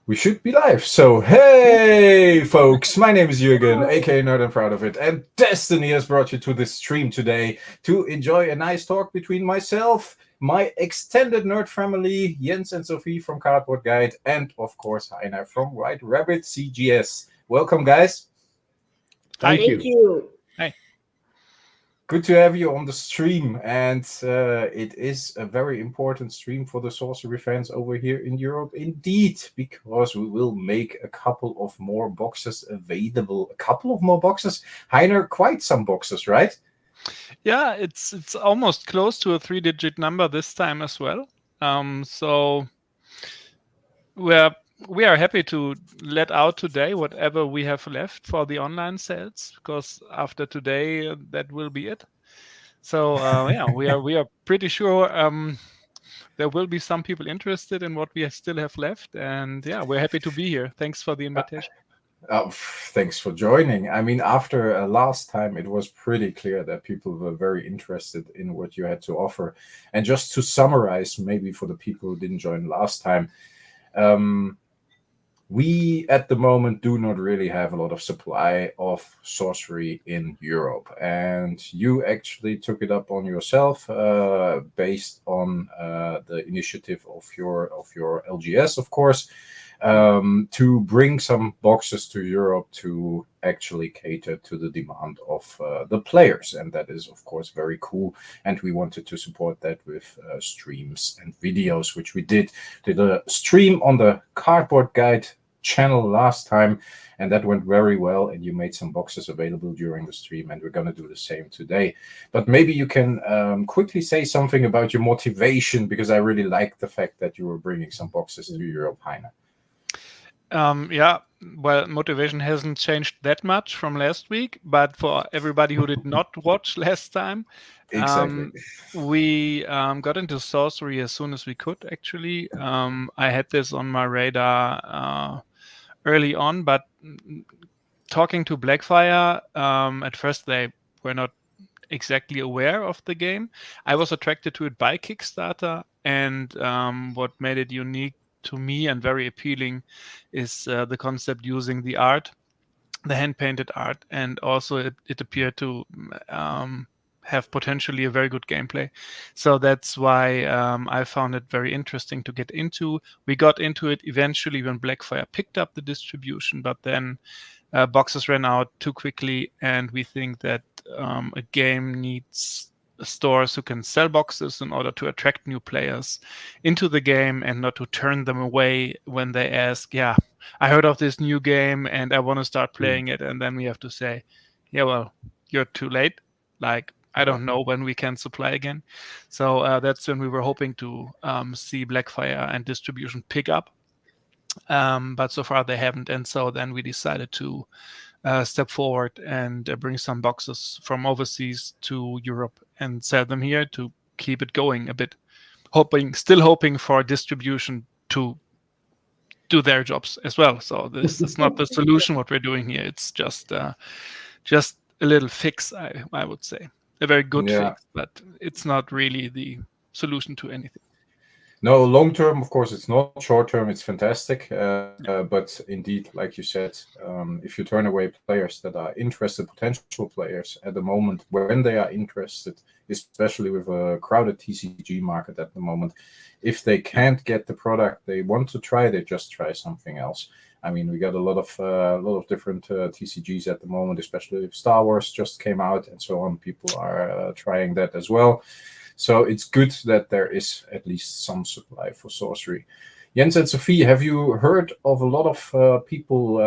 We should be live. So, hey, folks, my name is Jürgen, aka Nerd and Proud of It, and Destiny has brought you to this stream today to enjoy a nice talk between myself, my extended nerd family, Jens and Sofie from Cardboard Guide, and of course, Heiner from White Rabbit CGS. Welcome, guys. Thank you. Hi. Good to have you on the stream, and it is a very important stream for the sorcery fans over here in Europe, indeed, because we will make a couple of more boxes available. A couple of more boxes, Heiner, quite some boxes, right? Yeah, it's almost close to a 3-digit number this time as well. So we are happy to let out today whatever we have left for the online sales, because after today that will be it. So yeah, we are pretty sure there will be some people interested in what we still have left, and yeah, we're happy to be here. Thanks for the invitation. Thanks for joining. I mean, after last time, it was pretty clear that people were very interested in what you had to offer. And just to summarize, maybe for the people who didn't join last time, we at the moment do not really have a lot of supply of sorcery in Europe, and you actually took it up on yourself based on the initiative of your LGS, of course, to bring some boxes to Europe to actually cater to the demand of the players. And that is, of course, very cool. And we wanted to support that with streams and videos, which we did a stream on the Cardboard Guide channel last time, and that went very well, and you made some boxes available during the stream, and we're going to do the same today. But maybe you can quickly say something about your motivation, because I really like the fact that you were bringing some boxes to Europe, Heiner. Yeah, well, motivation hasn't changed that much from last week, but for everybody who did not watch last time, Exactly. we got into sorcery as soon as we could, actually. I had this on my radar early on, but talking to Blackfire, at first they were not exactly aware of the game. I was attracted to it by Kickstarter, and what made it unique to me and very appealing is the concept using the art, the hand-painted art, and also it appeared to have potentially a very good gameplay. So that's why I found it very interesting to get into. We got into it eventually when Blackfire picked up the distribution, but then boxes ran out too quickly, and we think that a game needs stores who can sell boxes in order to attract new players into the game and not to turn them away when they ask, yeah, I heard of this new game and I want to start playing it. And then we have to say, yeah, well, you're too late. Like, I don't know when we can supply again. So that's when we were hoping to see Blackfire and distribution pick up. But so far they haven't. And so then we decided to step forward and bring some boxes from overseas to Europe and sell them here to keep it going a bit. Still hoping for distribution to do their jobs as well. So this is not the solution what we're doing here. It's just a little fix, I would say. A very good fix, but it's not really the solution to anything. No, long term, of course, it's not. Short term, it's fantastic. But indeed, like you said, if you turn away players that are interested, potential players at the moment, when they are interested, especially with a crowded TCG market at the moment, if they can't get the product they want to try, they just try something else. I mean, we got a lot of different TCGs at the moment, especially if Star Wars just came out and so on. People are trying that as well. So it's good that there is at least some supply for sorcery. Jens and Sofie, have you heard of a lot of people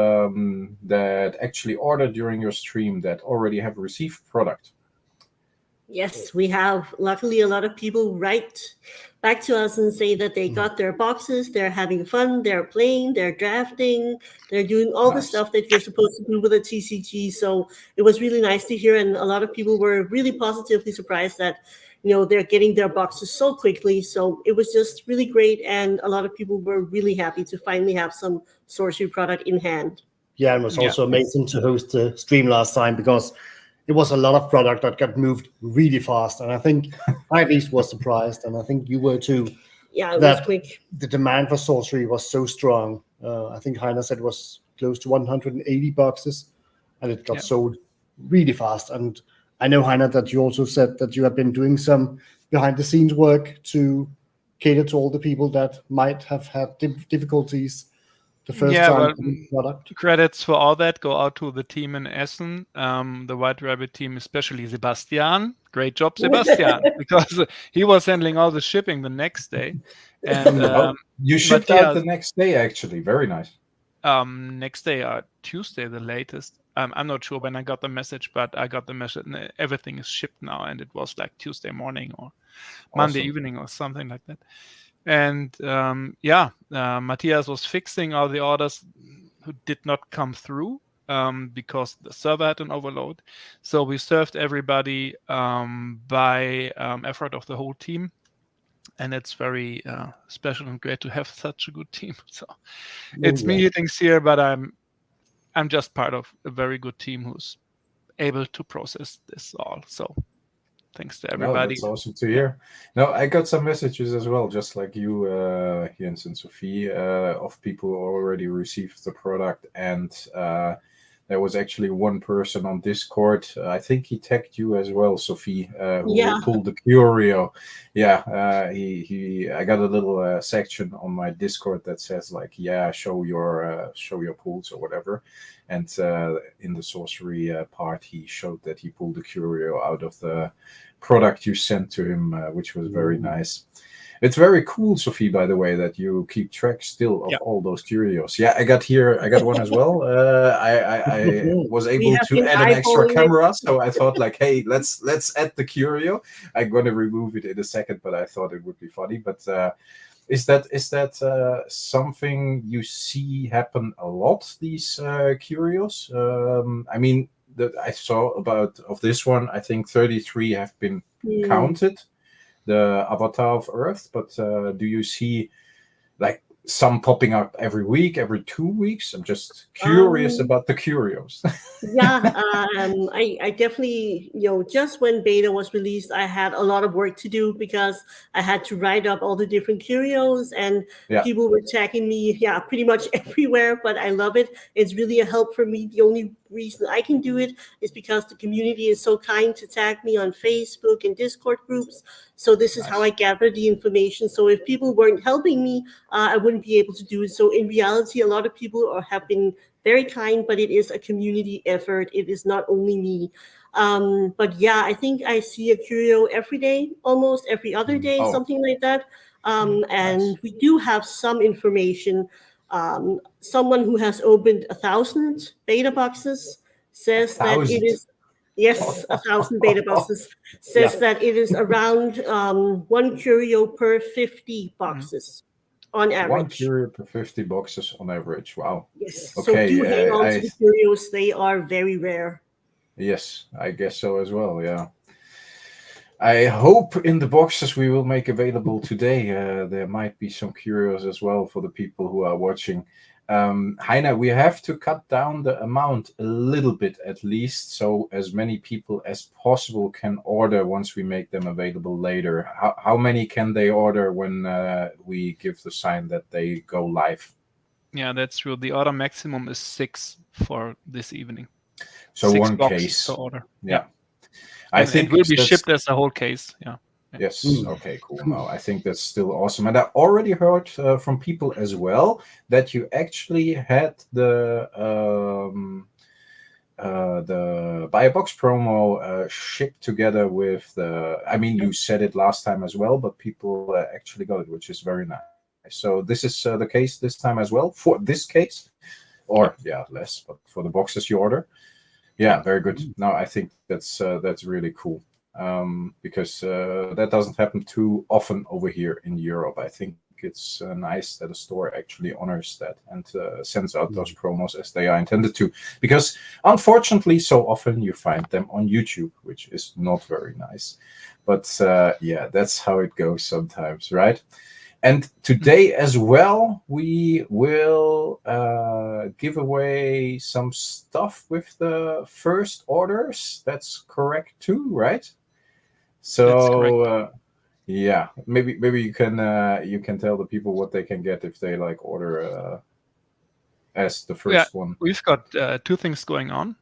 that actually ordered during your stream that already have received product? Yes, we have. Luckily, a lot of people write back to us and say that they got their boxes, they're having fun, they're playing, they're drafting, they're doing all the stuff that you're supposed to do with a TCG. So it was really nice to hear, and a lot of people were really positively surprised that they're getting their boxes so quickly. So it was just really great, and a lot of people were really happy to finally have some sorcery product in hand. Yeah, it was also amazing to host the stream last time because it was a lot of product that got moved really fast. And I think I at least was surprised, and I think you were too. Yeah, it was quick. The demand for sorcery was so strong I think Heiner said it was close to 180 boxes, and it got Yeah. sold really fast. And I know, Heiner, that you also said that you have been doing some behind-the-scenes work to cater to all the people that might have had difficulties the first Yeah, time well, with the product. credits for all that go out to the team in Essen, the White Rabbit team, especially Sebastian. Great job, Sebastian, because he was handling all the shipping the next day. And Oh, you shipped out Matthias, the next day, actually. Very nice. next day, Tuesday, the latest. I'm not sure when I got the message, but I got the message. And everything is shipped now, and it was like Tuesday morning or Monday Awesome. evening or something like that. And Matthias was fixing all the orders who did not come through because the server had an overload. So we served everybody by effort of the whole team. And it's very special and great to have such a good team. So it's me hitting here, but I'm just part of a very good team who's able to process this all. So thanks to No, everybody. that's awesome to hear. No, I got some messages as well, just like you, Jens and Sofie, of people who already received the product. And there was actually one person on Discord. I think he tagged you as well, Sofie, who Yeah. pulled the Curio. Yeah, I got a little section on my Discord that says like, yeah, show your pulls or whatever. And in the sorcery part, he showed that he pulled the Curio out of the product you sent to him, which was very nice. It's very cool, Sofie, by the way, that you keep track still of all those curios. Yeah, I got one as well. I was able to been add an extra eyeballing it. camera, so I thought like, hey, let's add the curio. I'm gonna remove it in a second, but I thought it would be funny. But is that something you see happen a lot? These curios. I mean, I saw about of this one. I think 33 have been counted. The Avatar of Earth, but do you see like some popping up every week, every 2 weeks? I'm just curious about the curios. Yeah, I definitely, just when beta was released, I had a lot of work to do because I had to write up all the different curios, and people were tagging me, pretty much everywhere, but I love it. It's really a help for me. The only reason I can do it is because the community is so kind to tag me on Facebook and Discord groups. So this is how I gather the information. So if people weren't helping me, I wouldn't be able to do it. So in reality, a lot of people have been very kind, but it is a community effort. It is not only me. But yeah, I think I see a curio every day, almost every other day, something like that. And we do have some information. Someone who has opened 1,000 beta boxes says that it is, 1,000 beta boxes, says that it is around 1 curio per 50 boxes. On average. 1 curio per 50 boxes on average. Wow. Yes. Okay. So do hang on to the curios. They are very rare. Yes, I guess so as well. Yeah. I hope in the boxes we will make available today, there might be some curios as well for the people who are watching. Heiner, we have to cut down the amount a little bit at least, so as many people as possible can order once we make them available later. How many can they order when we give the sign that they go live? Yeah, that's true. The order maximum is 6 for this evening. So 6 one boxes case per order. Yeah. I think it will be shipped as a whole case. Yeah. Yes. Okay, cool. No, I think that's still awesome. And I already heard from people as well that you actually had the buy a box promo shipped together with the, I mean, you said it last time as well, but people actually got it, which is very nice. So this is the case this time as well for this case, or less, but for the boxes you order. Yeah, very good. No, I think that's really cool. Because that doesn't happen too often over here in Europe. I think it's nice that a store actually honors that and sends out those promos as they are intended to. Because unfortunately, so often you find them on YouTube, which is not very nice. But that's how it goes sometimes, right? And today as well, we will give away some stuff with the first orders. That's correct too, right? So maybe you can tell the people what they can get if they like order as the first one? We've got 2 things going on.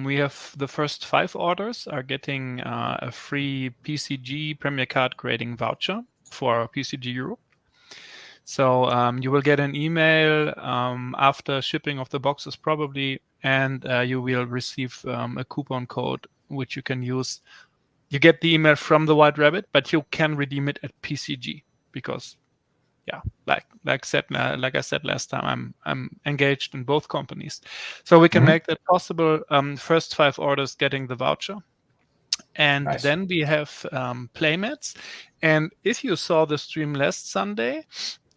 We have the first 5 orders are getting a free PCG Premier Card grading voucher for PCG Europe. So you will get an email after shipping of the boxes probably, and you will receive a coupon code which you can use. You get the email from the White Rabbit, but you can redeem it at PCG because, like I said last time, I'm engaged in both companies, so we can make that possible. First 5 orders getting the voucher, and then we have playmats. And if you saw the stream last Sunday,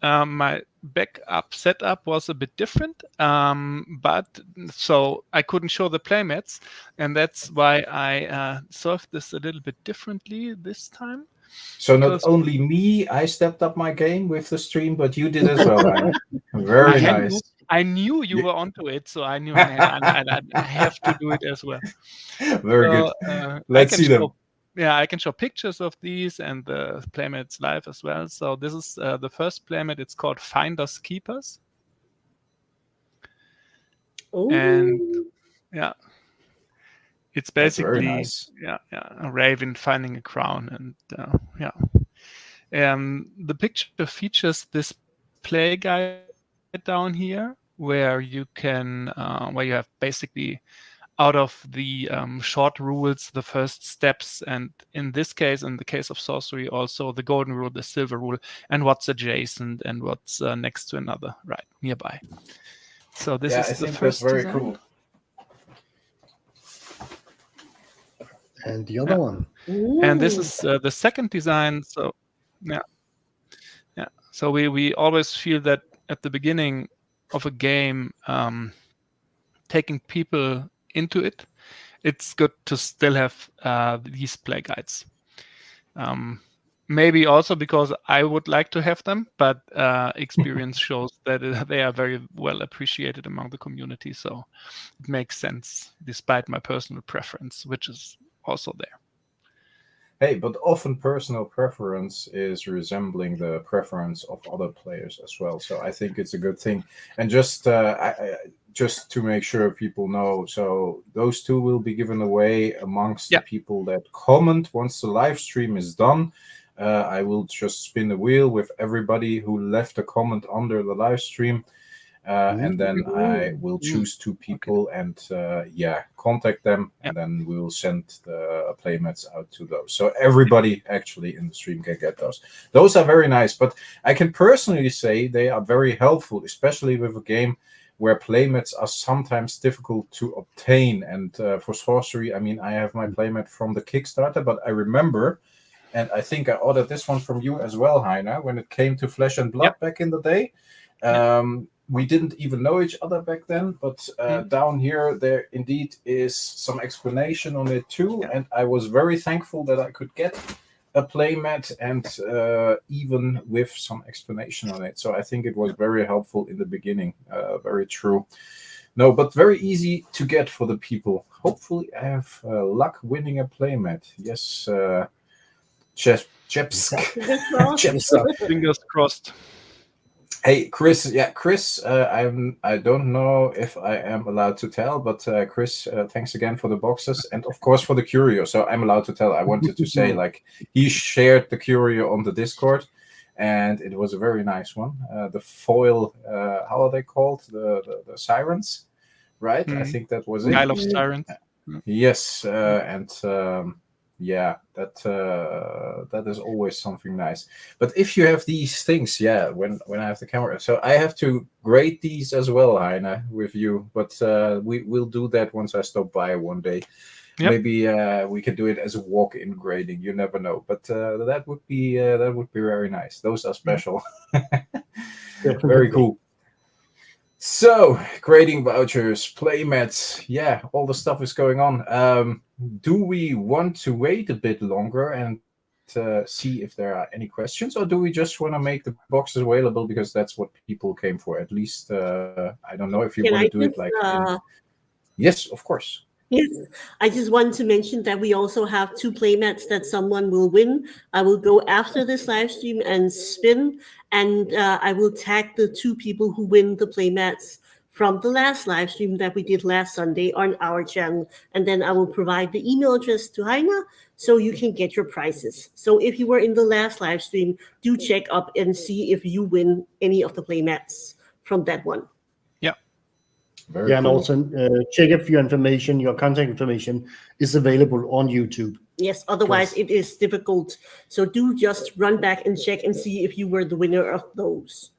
my backup setup was a bit different, but so I couldn't show the playmats, and that's why I solved this a little bit differently this time. So not only me, I stepped up my game with the stream, but you did as well, Heiner. Very nice. I knew you were onto it, so I knew I have to do it as well. Very good. Let's see them. Yeah, I can show pictures of these and the playmats live as well. So this is the first playmat. It's called Finders Keepers. Ooh. And it's basically nice. a raven finding a crown, and the picture features this play guide down here where you can where you have basically out of the short rules, the first steps, and in this case, in the case of sorcery, also the golden rule, the silver rule, and what's adjacent and what's next to another, right, nearby. So this is the first that's very design. cool. And the other one. And this is the second design. So so we always feel that at the beginning of a game, taking people into it, it's good to still have these play guides. Maybe also because I would like to have them, but experience shows that they are very well appreciated among the community. So it makes sense, despite my personal preference, which is also there. Hey, but often personal preference is resembling the preference of other players as well. So I think it's a good thing. And just just to make sure people know, so those 2 will be given away amongst the people that comment once the live stream is done. I will just spin the wheel with everybody who left a comment under the live stream. And then I will choose 2 people and contact them, and then we will send the playmats out to those. So everybody actually in the stream can get those. Those are very nice, but I can personally say they are very helpful, especially with a game where playmats are sometimes difficult to obtain. And for sorcery, I mean, I have my playmat from the Kickstarter, but I remember, and I think I ordered this one from you as well, Heiner, when it came to Flesh and Blood back in the day. We didn't even know each other back then, but down here, there indeed is some explanation on it too. And I was very thankful that I could get a playmat and even with some explanation on it. So I think it was very helpful in the beginning. Very true. No, but very easy to get for the people. Hopefully I have luck winning a playmat. Yes, Fingers crossed. Hey, Chris. Yeah, Chris. I don't know if I am allowed to tell, but Chris, thanks again for the boxes and of course for the Curio. So I'm allowed to tell. I wanted to say, like, he shared the Curio on the Discord, and it was a very nice one. The foil, how are they called? The sirens, right? I think that was it. Isle of Sirens. Yes, and yeah, that is always something nice. But if you have these things, when I have the camera, so I have to grade these as well, Heiner, with you. But we will do that once I stop by one day. Yep. Maybe we can do it as a walk-in grading. You never know, but that would be very nice. Those are special. Very cool. So, grading vouchers, playmats, all the stuff is going on. Do we want to wait a bit longer and see if there are any questions, or do we just want to make the boxes available because that's what people came for? At least, I don't know if you want to do it like... Yes, of course. Yes, I just want to mention that we also have 2 playmats that someone will win. I will go after this live stream and spin, and I will tag the 2 people who win the playmats from the last live stream that we did last Sunday on our channel. And then I will provide the email address to Heiner so you can get your prizes. So if you were in the last live stream, do check up and see if you win any of the playmats from that one. Very and cool. also check if your contact information is available on YouTube. Yes, otherwise it is difficult. So do just run back and check and see if you were the winner of those.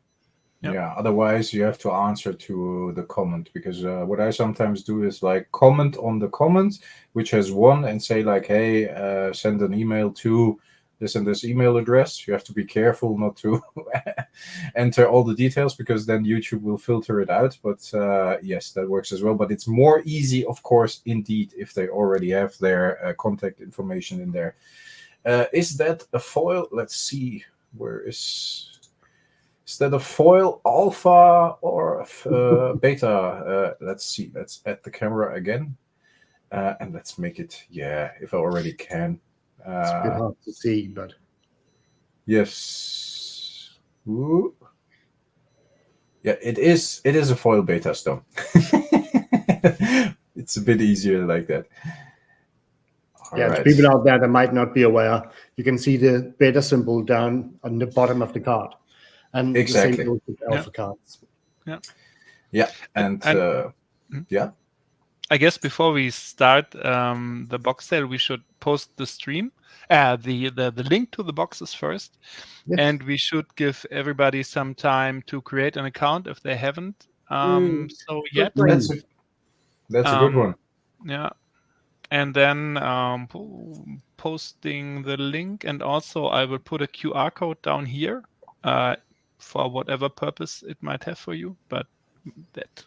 Yeah, otherwise you have to answer to the comment, because what I sometimes do is like comment on the comment which has won and say like, hey, send an email to this and this email address. You have to be careful not to enter all the details, because then YouTube will filter it out. But yes, that works as well. But it's more easy, of course, indeed, if they already have their contact information in there. Is that a foil? Let's see. Where is that a foil, alpha, or beta? Let's see. Let's add the camera again. And let's make it, yeah, if I already can. It's a bit hard to see, but yes. Ooh. Yeah, it is a foil beta stone. It's a bit easier like that. To people out there that might not be aware, you can see the beta symbol down on the bottom of the card, and exactly. the same goes with alpha cards. Yeah, and yeah. I guess before we start the box sale, we should post the stream, the link to the boxes first, and we should give everybody some time to create an account if they haven't so yet. That's a good one. Yeah, and then posting the link, and also I will put a QR code down here for whatever purpose it might have for you, but that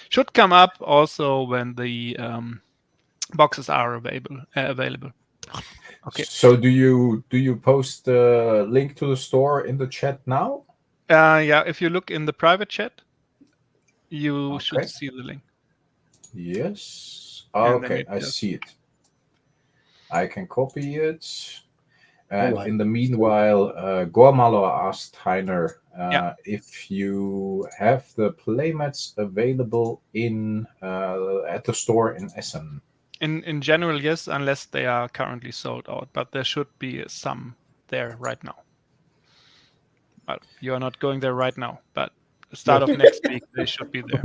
should come up also when the boxes are available. Okay. So do you post the link to the store in the chat now? Yeah, if you look in the private chat, you should see the link. Yes. Okay, I see it. I can copy it. And in the meanwhile, Gormalo asked Heiner if you have the playmats available in at the store in Essen. In general, yes, unless they are currently sold out. But there should be some there right now. But you are not going there right now. But the start of next week, they should be there.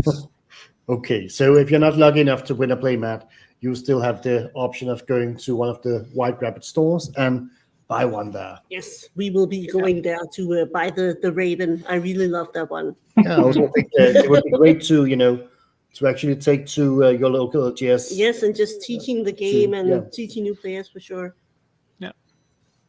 Okay, so if you're not lucky enough to win a playmat, you still have the option of going to one of the White Rabbit stores and buy one there. Yes, we will be going there to buy the Raven. I really love that one. Yeah, I also think it would be great to, to actually take to your local LGS. Yes, and just teaching the game and teaching new players for sure. Yeah.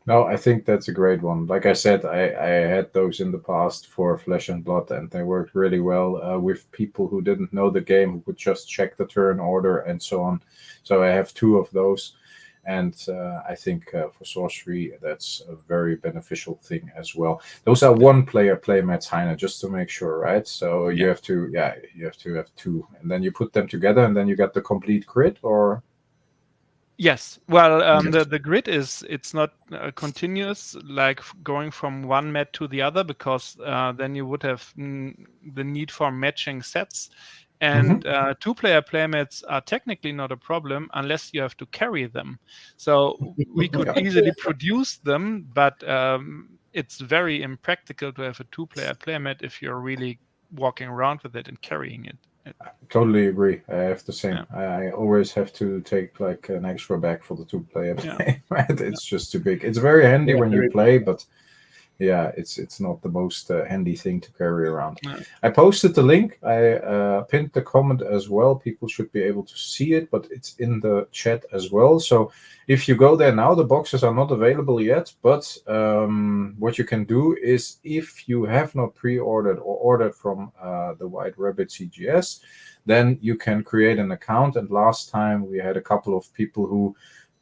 No, I think that's a great one. Like I said, I had those in the past for Flesh and Blood, and they worked really well with people who didn't know the game, who could just check the turn order and so on. So I have 2 of those. And I think for Sorcery, that's a very beneficial thing as well. Those are one-player playmats, Heiner, just to make sure, right? So you have to have 2, and then you put them together, and then you get the complete grid, or? Yes. Well, the grid it's not continuous, like going from one mat to the other, because then you would have the need for matching sets. And 2-player playmats are technically not a problem unless you have to carry them. So we could easily produce them, but it's very impractical to have a 2-player playmat if you're really walking around with it and carrying it. I totally agree. I have the same. I always have to take like an extra bag for the 2-player play. Right? It's just too big. It's very handy when you play, but yeah, it's not the most handy thing to carry around. No. I posted the link. I pinned the comment as well. People should be able to see it, but it's in the chat as well. So if you go there now, the boxes are not available yet. But what you can do is, if you have not pre-ordered or ordered from the White Rabbit CGS, then you can create an account. And last time we had a couple of people who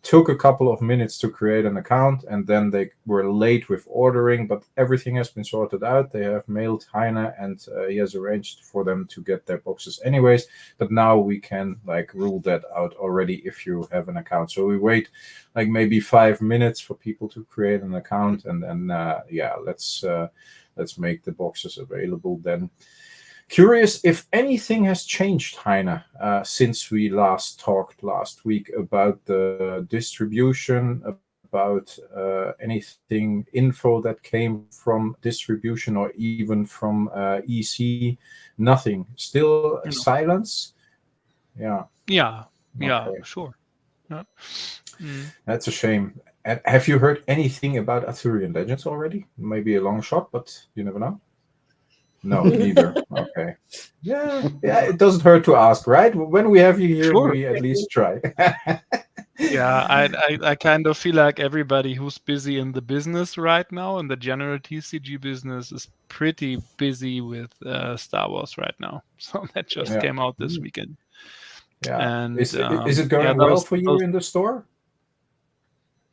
took a couple of minutes to create an account, and then they were late with ordering, but everything has been sorted out. They have mailed Heiner, and he has arranged for them to get their boxes anyways. But now we can like rule that out already if you have an account. So we wait like maybe 5 minutes for people to create an account, and then let's make the boxes available then. Curious if anything has changed, Heiner, since we last talked last week about the distribution, about anything info that came from distribution or even from EC. Nothing. Still silence. Yeah. Yeah. Okay. Sure. Yeah. That's a shame. And have you heard anything about Arthurian Legends already? Maybe a long shot, but you never know. No, neither. Okay. Yeah, it doesn't hurt to ask, right? When we have you here, Sure. we at least try. Yeah, I kind of feel like everybody who's busy in the business right now, and the general TCG business, is pretty busy with Star Wars right now. So that just came out this weekend. Yeah. And Is it going well for you in the store?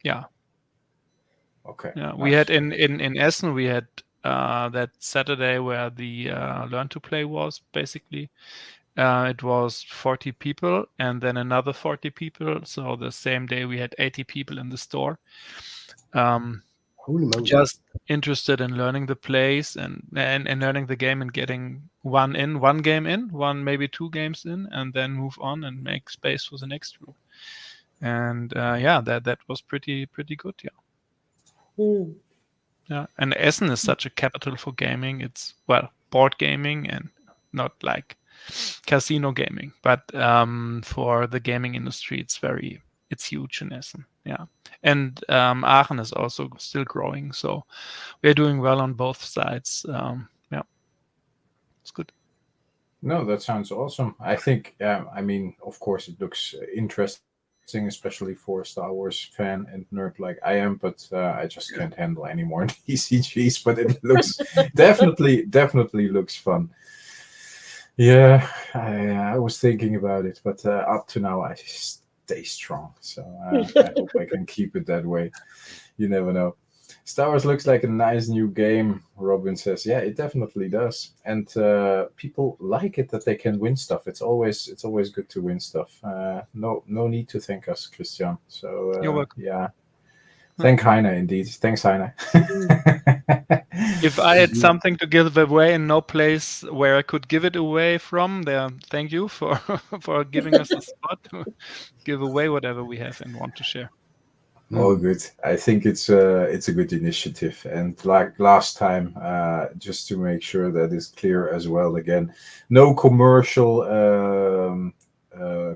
Yeah. Okay. Yeah, nice. we had in Essen, we had that Saturday where the Learn to Play was, basically. It was 40 people and then another 40 people. So the same day we had 80 people in the store. Holy moly. Just interested in learning the plays and learning the game and getting one game in, maybe 2 games in, and then move on and make space for the next group. And that was pretty good. Yeah. Mm. Yeah, and Essen is such a capital for gaming. It's board gaming and not like casino gaming, but for the gaming industry, it's huge in Essen. Yeah, and Aachen is also still growing, so we're doing well on both sides. Yeah, it's good. No, that sounds awesome. I think, I mean, of course, it looks interesting, especially for a Star Wars fan and nerd like I am, but I just can't handle any more TCGs. But it looks definitely looks fun. Yeah, I was thinking about it, but up to now, I stay strong. So I hope I can keep it that way. You never know. Star Wars looks like a nice new game, Robin says. Yeah, it definitely does. And people like it that they can win stuff. It's always good to win stuff. No need to thank us, Christian. So You're welcome. yeah. Thank Heiner, indeed. Thanks, Heiner. If I had something to give away and no place where I could give it away from, then thank you for giving us a spot to give away whatever we have and want to share. Oh, good. I think it's a good initiative. And like last time, just to make sure that is clear as well, again, no commercial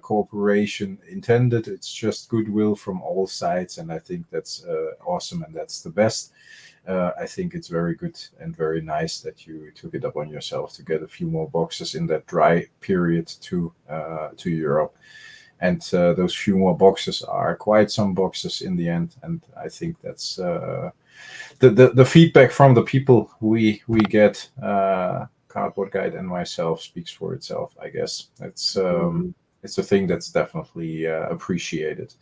cooperation intended. It's just goodwill from all sides. And I think that's awesome. And that's the best. I think it's very good and very nice that you took it up on yourself to get a few more boxes in that dry period to Europe. And those few more boxes are quite some boxes in the end. And I think that's the feedback from the people we get, Cardboard Guide and myself, speaks for itself, I guess. It's a thing that's definitely appreciated.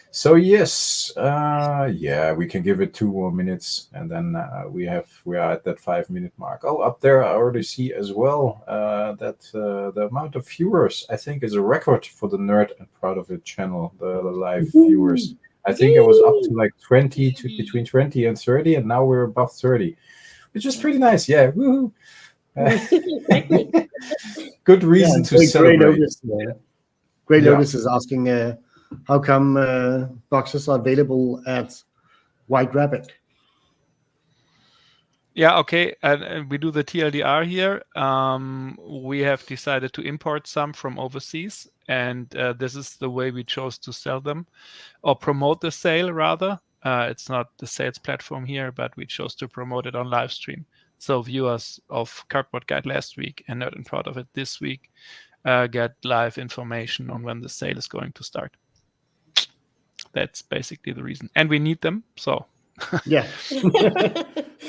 So yes, we can give it 2 more minutes, and then we are at that 5-minute mark. Oh, up there I already see as well that the amount of viewers, I think, is a record for the Nerd and Proud of It channel. The live viewers, I think it was up to like between 20 and 30, and now we're above 30, which is pretty nice. Yeah, woohoo! Good reason to celebrate. Great Lotus is asking. How come boxes are available at White Rabbit? Yeah, okay. And we do the TLDR here. We have decided to import some from overseas, and this is the way we chose to sell them, or promote the sale, rather. It's not the sales platform here, but we chose to promote it on live stream. So viewers of Cardboard Guide last week and Nerd and Proud of It this week get live information on when the sale is going to start. That's basically the reason. And we need them, so. Yeah,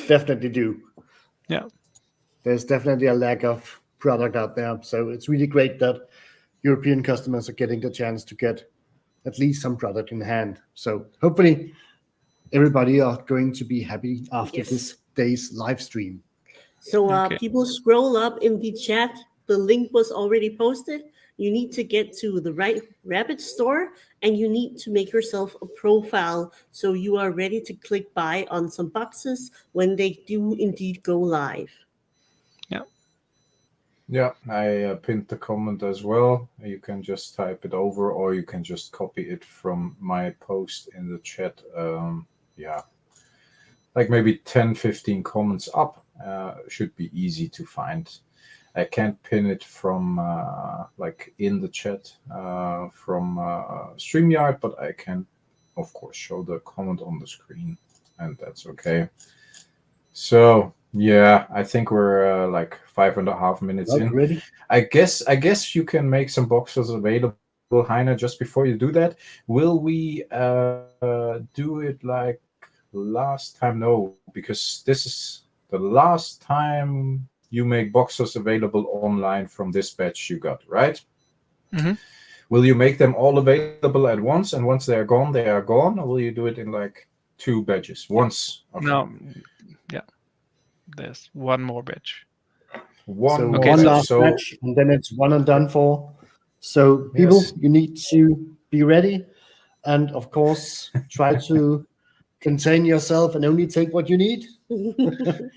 definitely do. Yeah. There's definitely a lack of product out there. So it's really great that European customers are getting the chance to get at least some product in hand. So hopefully everybody are going to be happy after this day's live stream. So people scroll up in the chat. The link was already posted. You need to get to the White Rabbit store, and you need to make yourself a profile so you are ready to click buy on some boxes when they do indeed go live. Yeah. Yeah, I pinned the comment as well. You can just type it over, or you can just copy it from my post in the chat. Yeah, like maybe 10, 15 comments up. Should be easy to find. I can't pin it from like in the chat from StreamYard, but I can, of course, show the comment on the screen, and that's okay. So yeah, I think we're like 5.5 minutes in. Ready? I guess you can make some boxes available, Heiner. Just before you do that, will we do it like last time? No, because this is the last time you make boxes available online from this batch you got, right? Mm-hmm. Will you make them all available at once, and once they are gone, or will you do it in like 2 batches once? Okay. No, yeah. There's one more batch. One Okay, last match, and then it's one and done for. So people, you need to be ready, and of course, try to contain yourself and only take what you need.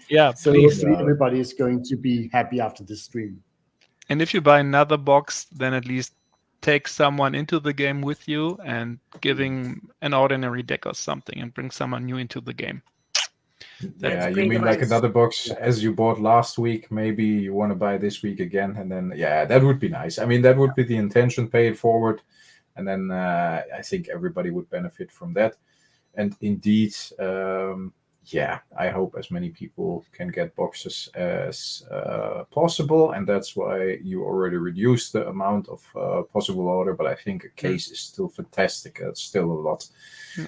Yeah, So please. everybody is going to be happy after this stream. And if you buy another box, then at least take someone into the game with you and giving an ordinary deck or something and bring someone new into the game. Yeah, you mean like another box as you bought last week, maybe you want to buy this week again, and then yeah, that would be nice. I mean, that would be the intention, pay it forward, and then I think everybody would benefit from that. And indeed, yeah, I hope as many people can get boxes as possible, and that's why you already reduced the amount of possible order, but I think a case is still fantastic. It's still a lot.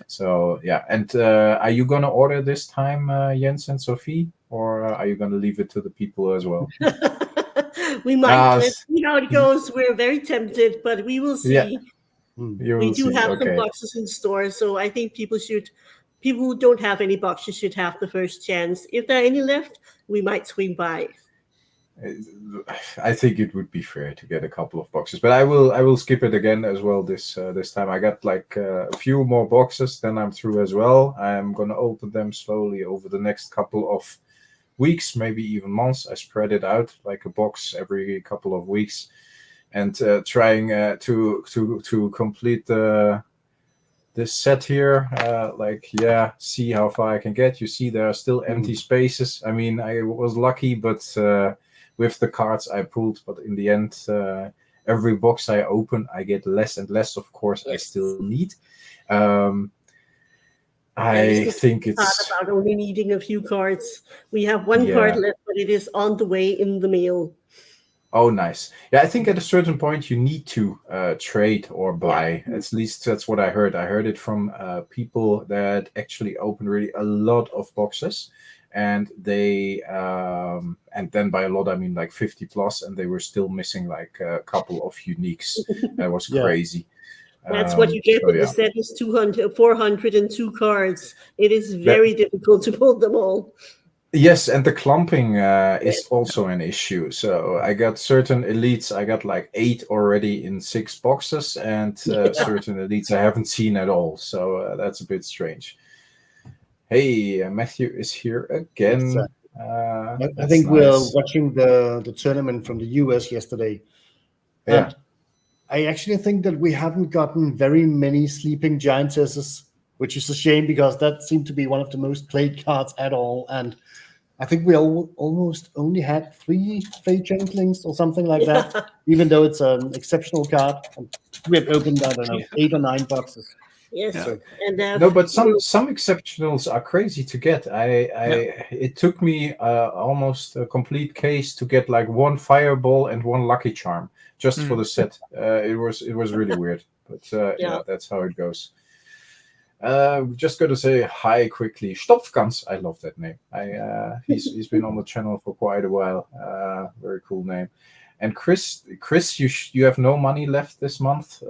So yeah, and are you gonna order this time, Jens and Sofie, or are you gonna leave it to the people as well? We might. Let's see how it goes. We're very tempted, but we will see. Yeah, We do have some boxes in store, so I think people who don't have any boxes should have the first chance. If there are any left, we might swing by. I think it would be fair to get a couple of boxes, but I will skip it again as well this time. I got like a few more boxes, then I'm through as well. I'm gonna open them slowly over the next couple of weeks, maybe even months. I spread it out like a box every couple of weeks, and trying to complete this set here. Like yeah, see how far I can get. You see there are still empty spaces. I mean, I was lucky, but with the cards I pulled, but in the end, every box I open, I get less and less. Of course, I still need. I think it's about only needing a few cards. We have one card left, but it is on the way in the mail. Oh, nice. Yeah, I think at a certain point you need to trade or buy. At least that's what I heard. I heard it from people that actually open really a lot of boxes. And they, and then by a lot, I mean like 50 plus, and they were still missing like a couple of uniques. That was crazy. That's what you get when the set is 402 cards. It is very difficult to pull them all. Yes, and the clumping is also an issue. So I got certain elites. I got like 8 already in 6 boxes, and certain elites I haven't seen at all. So that's a bit strange. Hey, Matthew is here again. I think we're watching the tournament from the US yesterday. Yeah. And I actually think that we haven't gotten very many Sleeping Giantesses, which is a shame because that seemed to be one of the most played cards at all. And I think we almost only had 3 Fate Changelings or something like that, even though it's an exceptional card. And we have opened, I don't know, 8 or 9 boxes. Yes, So, and no, but some exceptionals are crazy to get. It took me almost a complete case to get like 1 Fireball and 1 Lucky Charm just for the set. It was really weird, but yeah, that's how it goes. Just going to say hi quickly. Stopfgans, I love that name. He's been on the channel for quite a while. Very cool name. And Chris, you have no money left this month,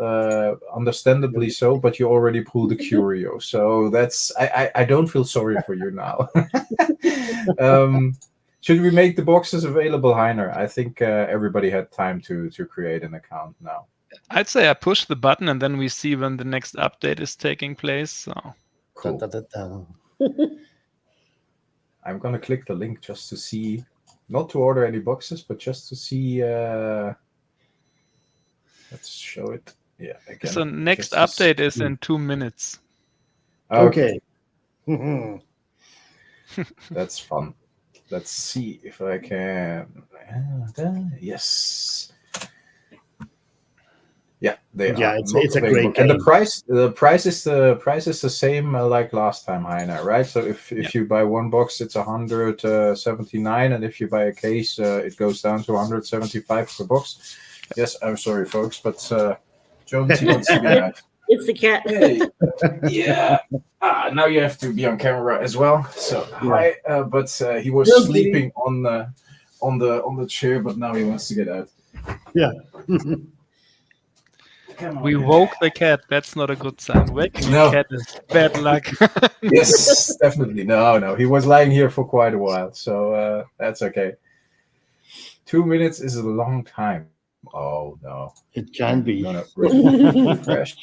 understandably so, but you already pulled a Curio, so that's I don't feel sorry for you now. Should we make the boxes available, Heiner? I think everybody had time to create an account now. I'd say I push the button and then we see when the next update is taking place. So cool. I'm gonna click the link just to see not to order any boxes, but just to see. Let's show it. Yeah, again. So next just to update is in 2 minutes. Okay. That's fun. Let's see if I can. Yes. Yeah, they Yeah, are. it's a great available. And game. the price is the same like last time, Heiner, right? So if you buy one box, it's 179, and if you buy a case, it goes down to 175 per box. Yes, I'm sorry, folks, but Jonesy wants to get out. It's the cat. Hey, yeah. Now you have to be on camera as well. So hi, but he was No, sleeping on the chair, but now he wants to get out. Yeah. We woke the cat. That's not a good sign. Waking No. a cat is bad luck. Yes, definitely. No. He was lying here for quite a while, so that's okay. 2 minutes is a long time. Oh no. It can be. No. Refresh.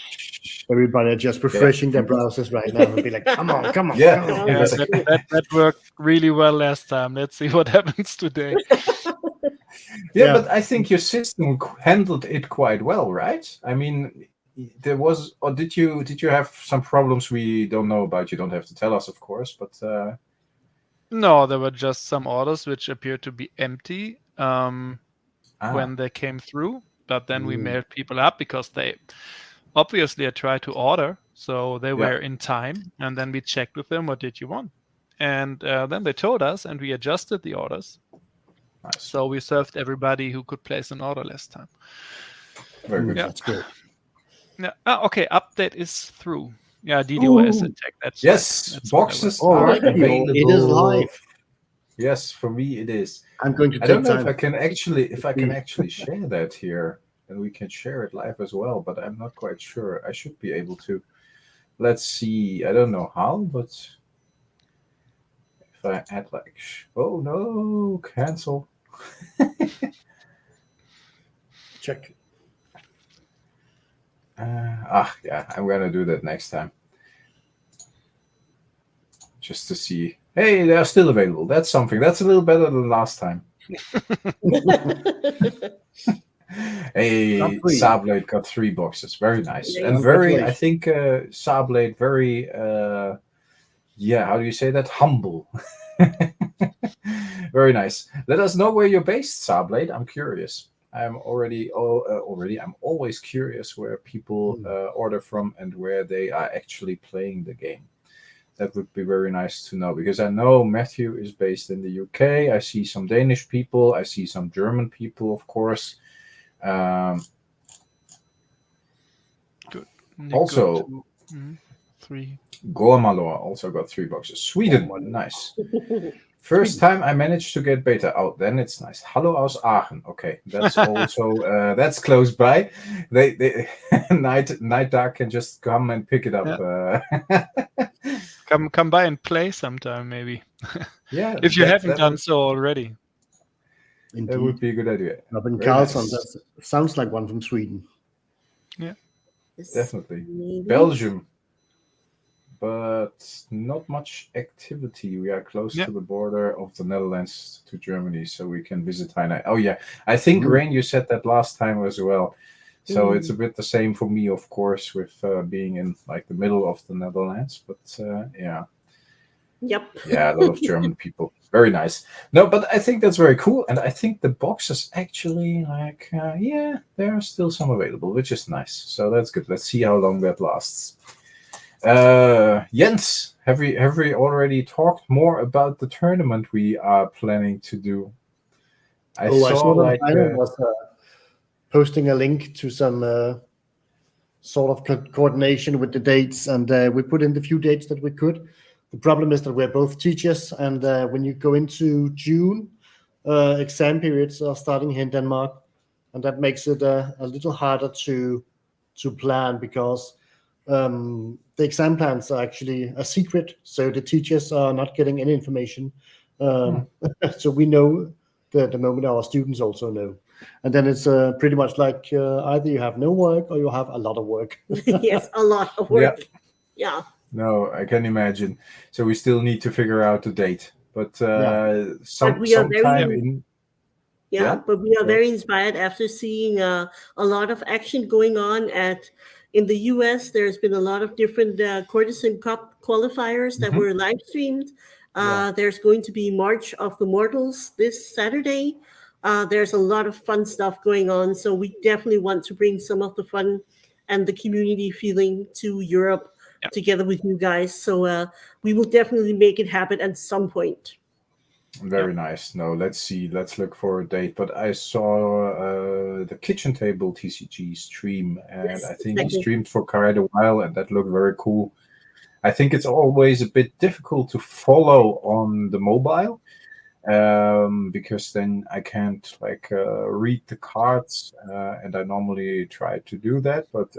Everybody are just refreshing their browsers right now and be like, come on. Yeah. Come on. Yeah, that worked really well last time. Let's see what happens today. Yeah, but I think your system handled it quite well, right? I mean, there was, or did you have some problems we don't know about? You don't have to tell us, of course, but No, there were just some orders which appeared to be empty when they came through. But then we mailed people up because they obviously had tried to order, so they were in time. And then we checked with them, what did you want? And then they told us, and we adjusted the orders. Nice. So we served everybody who could place an order last time. Very good. Yeah. That's good. Yeah. Okay, update is through. Yeah, DDoS attack. That's Yes, that's boxes All are right, available. it is live. Yes, for me it is. I'm going to I take don't know time. if I can actually share that here, and we can share it live as well. But I'm not quite sure. I should be able to. Let's see. I don't know how, but if I add like, oh no, cancel. Check. Yeah, I'm gonna do that next time. Just to see. Hey, they're still available. That's something. That's a little better than last time. Hey, Sablade got 3 boxes. Very nice. Nice. And very, I think, Sablade very, how do you say that? Humble. Very nice. Let us know where you're based, Sablade. I'm curious. I'm I'm always curious where people order from and where they are actually playing the game. That would be very nice to know, because I know Matthew is based in the UK. I see some Danish people. I see some German people, of course. good. Also, 3. Gormalor also got 3 boxes. Sweden, nice. First time I managed to get beta out. Then it's nice. Hallo aus Aachen. Okay, that's also that's close by. They Night Dark can just come and pick it up. Yeah. Come by and play sometime, maybe. Yeah, if you haven't done so already. Indeed. That would be a good idea. Robin Very Carlson, nice. that sounds like one from Sweden. Yeah, Definitely. Maybe. Belgium, but not much activity. We are close to the border of the Netherlands to Germany, so we can visit Heiner. Oh yeah, I think Rain, you said that last time as well. So it's a bit the same for me, of course, with being in like the middle of the Netherlands. But yeah, a lot of German people. Very nice. No, but I think that's very cool, and I think the boxes actually there are still some available, which is nice. So that's good. Let's see how long that lasts. Jens, have we already talked more about the tournament we are planning to do? I saw that Heiner was posting a link to some sort of coordination with the dates, and we put in the few dates that we could. The problem is that we're both teachers, and when you go into June, exam periods are starting here in Denmark, and that makes it a little harder to plan, because the exam plans are actually a secret, so the teachers are not getting any information. So we know the moment our students also know. And then it's pretty much like either you have no work or you have a lot of work. Yes, a lot of work. Yeah. No, I can imagine. So we still need to figure out the date. But But we are very- sometime in Yeah. But we are Sure. very inspired after seeing a lot of action going on in the US. There's been a lot of different Courtesan Cup qualifiers that were live streamed. There's going to be March of the Mortals this Saturday. There's a lot of fun stuff going on. So we definitely want to bring some of the fun and the community feeling to Europe together with you guys. So we will definitely make it happen at some point. Very nice. No, let's see. Let's look for a date. But I saw the kitchen table TCG stream, and Yes, I think exactly. he streamed for quite a while, and that looked very cool. I think it's always a bit difficult to follow on the mobile, because then I can't read the cards, and I normally try to do that. But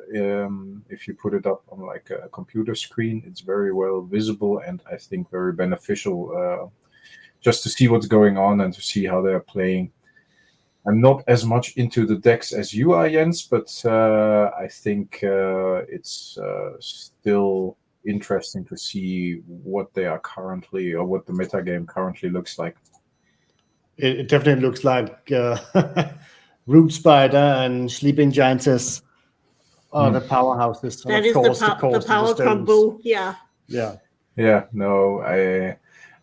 if you put it up on like a computer screen, it's very well visible, and I think very beneficial. Just to see what's going on and to see how they're playing. I'm not as much into the decks as you are, Jens, but I think it's still interesting to see what they are currently, or what the metagame currently looks like. It definitely looks like Root Spider and Sleeping Giantess are the powerhouses. And That of is course, the Course power of the Stones. combo. Yeah. Yeah. Yeah, no,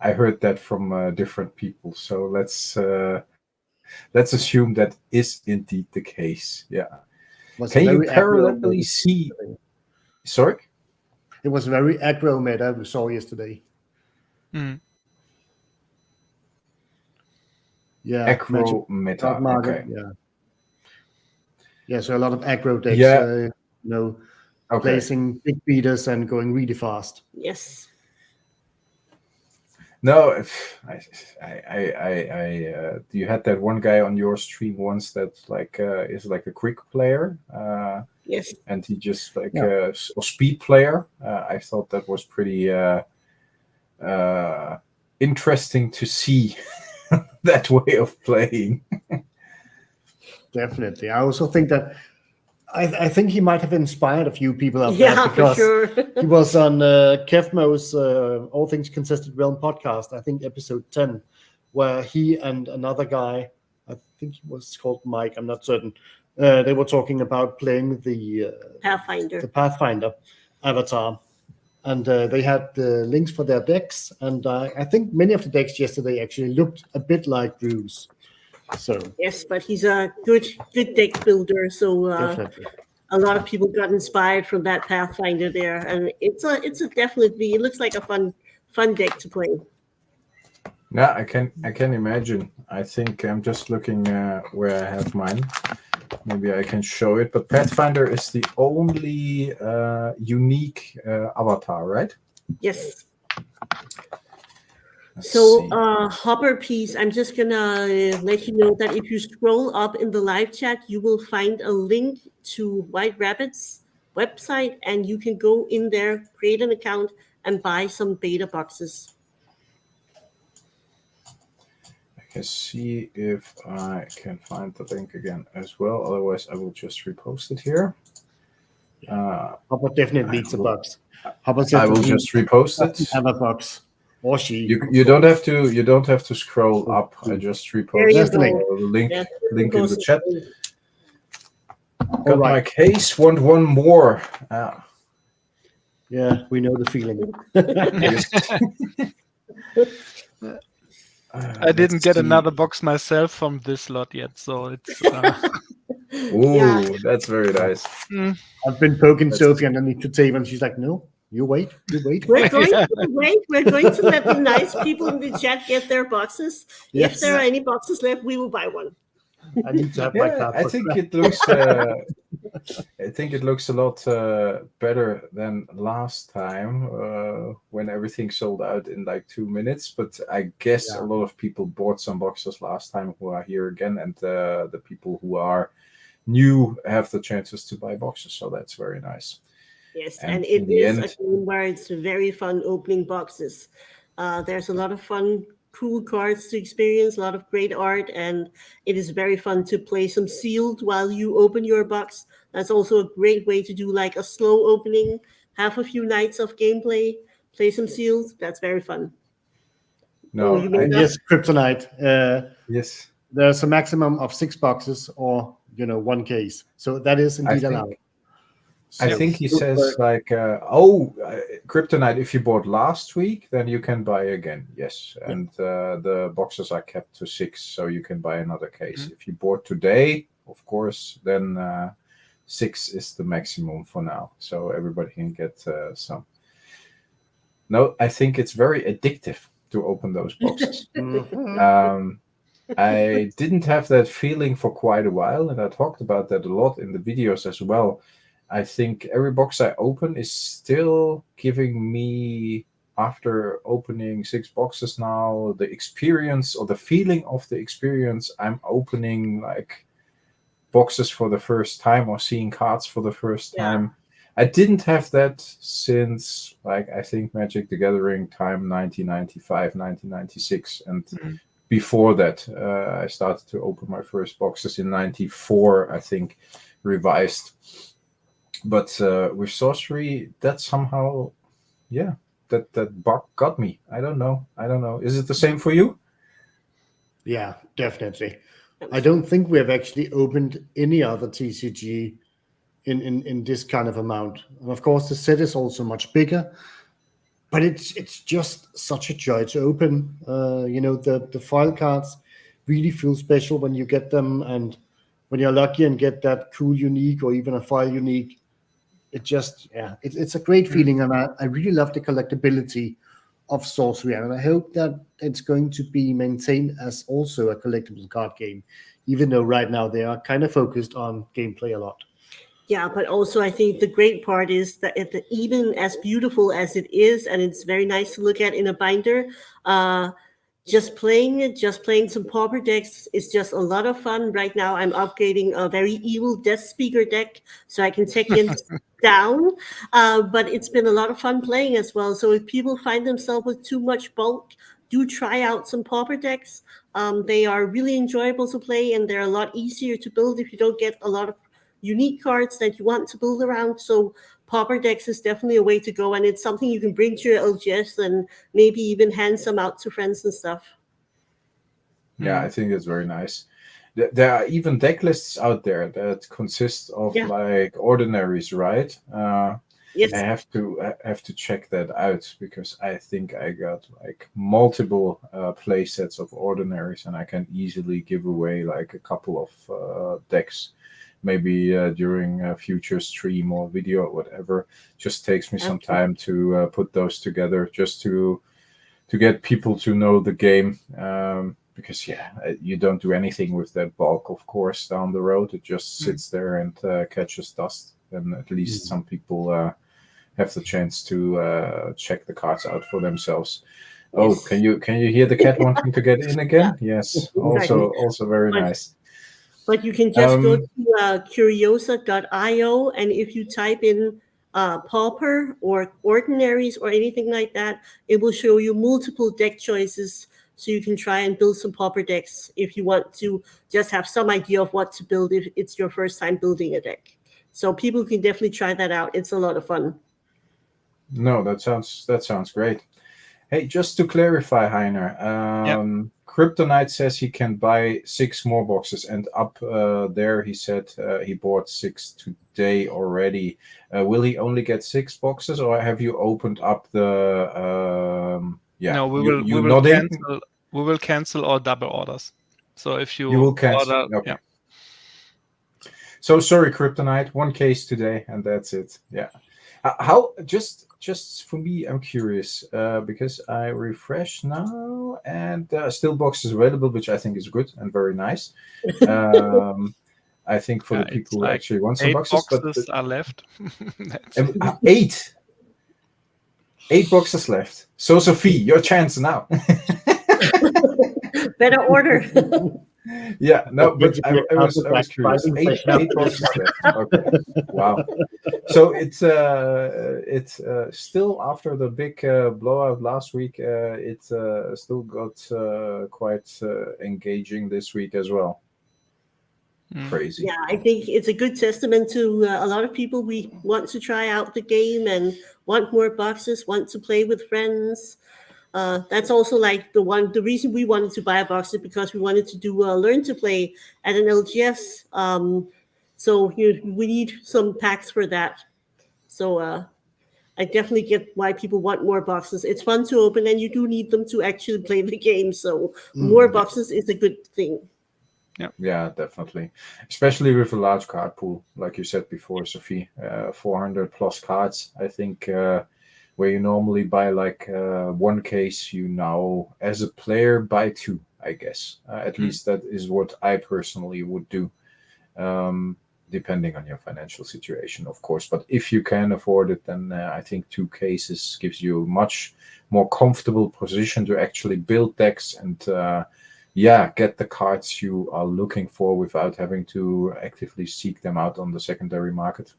I heard that from different people. So let's assume that is indeed the case. Yeah. Was Can you very aggro parallelly meta see? yesterday. Sorry. It was very aggro meta we saw yesterday. Mm. Yeah. Aggro meta. Dark Market, Okay. yeah. Yeah, so a lot of aggro decks, Yeah. Okay. placing big beaters and going really fast. Yes. No, you had that one guy on your stream once that is like a quick player, Yes. and he just a speed player. I thought that was pretty interesting to see that way of playing. Definitely. I also think that I think he might have inspired a few people out Yeah, there for because sure. he was on Kevmo's All Things Contested Realm podcast, I think episode 10, where he and another guy, I think he was called Mike, I'm not certain, they were talking about playing the Pathfinder avatar. And they had the links for their decks. And I think many of the decks yesterday actually looked a bit like Drew's. So Yes, but he's a good deck builder. So definitely. a lot of people got inspired from that Pathfinder there, and it's a definitely, it looks like a fun deck to play. Yeah, I can imagine. I think I'm just looking where I have mine. Maybe I can show it. But Pathfinder is the only unique avatar, right? Yes. Let's So, see. Hopper piece, I'm just gonna let you know that if you scroll up in the live chat, you will find a link to White Rabbit's website, and you can go in there, create an account, and buy some beta boxes. I can see if I can find the link again as well. Otherwise, I will just repost it here. Hopper definitely needs a box. Hopper I will just repost it. Have a box. Or she. You don't have to scroll up. I just reposted the link in the chat. Got my case. Want one more? Yeah, we know the feeling. I didn't get another box myself from this lot yet, so it's. Ooh, that's very nice. I've been poking Sofie underneath the table, and she's like, "No, you wait. We're going to wait. We're going to let the nice people in the chat get their boxes. Yes. If there are any boxes left, we will buy one. I need to have my card. I think it looks. I think it looks a lot better than last time when everything sold out in like 2 minutes. But I guess a lot of people bought some boxes last time who are here again, and the people who are new have the chances to buy boxes. So that's very nice. Yes, and it is a game where it's very fun opening boxes. There's a lot of fun, cool cards to experience, a lot of great art, and it is very fun to play some sealed while you open your box. That's also a great way to do like a slow opening, have a few nights of gameplay, play some sealed. That's very fun. No, you mean Yes, Kryptonite. yes. There's a maximum of 6 boxes or 1 case. So that is indeed think- allowed. I So think he good says work. like, Kryptonite, if you bought last week, then you can buy again. Yes. And the boxes are kept to 6, so you can buy another case. If you bought today, of course, then 6 is the maximum for now. So everybody can get some. No, I think it's very addictive to open those boxes. I didn't have that feeling for quite a while, and I talked about that a lot in the videos as well. I think every box I open is still giving me, after opening 6 boxes now, the experience or the feeling of the experience. I'm opening like boxes for the first time or seeing cards for the first time. I didn't have that since, like, I think Magic the Gathering time 1995, 1996, and before that, I started to open my first boxes in 94, I think, revised. But with Sorcery, that somehow, that bug got me. I don't know. Is it the same for you? Yeah, definitely. I don't think we have actually opened any other TCG in this kind of amount. And of course, the set is also much bigger, but it's just such a joy to open. The foil cards really feel special when you get them, and when you're lucky and get that cool unique or even a foil unique, it's a great feeling, and I really love the collectability of Sorcery, and I hope that it's going to be maintained as also a collectible card game, even though right now they are kind of focused on gameplay a lot. Yeah, but also I think the great part is that even as beautiful as it is, and it's very nice to look at in a binder, just playing some pauper decks is just a lot of fun. Right now I'm upgrading a very evil Death Speaker deck so I can take Jens down, but it's been a lot of fun playing as well. So if people find themselves with too much bulk, do try out some pauper decks. They are really enjoyable to play, and they're a lot easier to build if you don't get a lot of unique cards that you want to build around. So pauper decks is definitely a way to go, and it's something you can bring to your LGS and maybe even hand some out to friends and stuff. Yeah, I think it's very nice. There are even deck lists out there that consist of like ordinaries, right? Yes. I have to check that out, because I think I got like multiple play sets of ordinaries, and I can easily give away like a couple of decks. Maybe during a future stream or video or whatever. Just takes me some time to put those together, just to get people to know the game. Because you don't do anything with that bulk, of course, down the road. It just sits there and catches dust. And at least some people have the chance to check the cards out for themselves. Oh, can you hear the cat wanting to get in again? Yes, also very nice. But you can just go to curiosa.io, and if you type in pauper or ordinaries or anything like that, it will show you multiple deck choices, so you can try and build some pauper decks if you want to just have some idea of what to build if it's your first time building a deck. So people can definitely try that out. It's a lot of fun. No, that sounds great. Hey, just to clarify, Heiner, Kryptonite says he can buy 6 more boxes, and up there he said he bought 6 today already. Will he only get 6 boxes, or have you opened up the? No, we will cancel all double orders. So if you will cancel, order, okay. So sorry, Kryptonite, 1 case today, and that's it. Yeah. How just for me, I'm curious because I refresh now, and there are still boxes available, which I think is good and very nice. I think for the people who actually want some boxes, but are left. 8 boxes left. So Sofie, your chance now. Better order. Yeah, no, but I was curious. 8 boxes left. Okay, wow. So it's still, after the big blowout last week, it still got quite engaging this week as well. Crazy. Yeah, I think it's a good testament to a lot of people. We want to try out the game and want more boxes, want to play with friends. That's also like the reason we wanted to buy a box is because we wanted to do a learn to play at an LGS. So we need some packs for that. So I definitely get why people want more boxes. It's fun to open, and you do need them to actually play the game. So more boxes is a good thing. Yeah, definitely. Especially with a large card pool, like you said before, Sofie, 400 plus cards. I think where you normally buy like one case, you now, as a player, buy two, I guess. At least that is what I personally would do. Depending on your financial situation, of course. But if you can afford it, then I think two cases gives you a much more comfortable position to actually build decks and get the cards you are looking for without having to actively seek them out on the secondary market.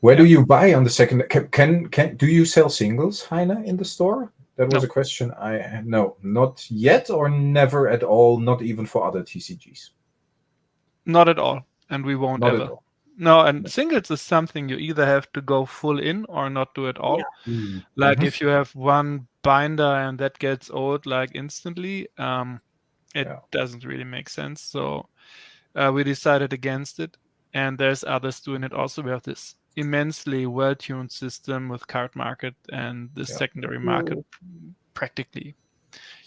Where do you buy on the second? Can do you sell singles, Heiner, in the store? That was a question I had. No, not yet or never at all, not even for other TCGs. Not at all, and we won't Not ever. at all. No, and singles is something you either have to go full in or not do at all. Like if you have one binder and that gets old like instantly, it doesn't really make sense. So we decided against it, and there's others doing it also. We have this immensely well-tuned system with card market and the secondary market. Practically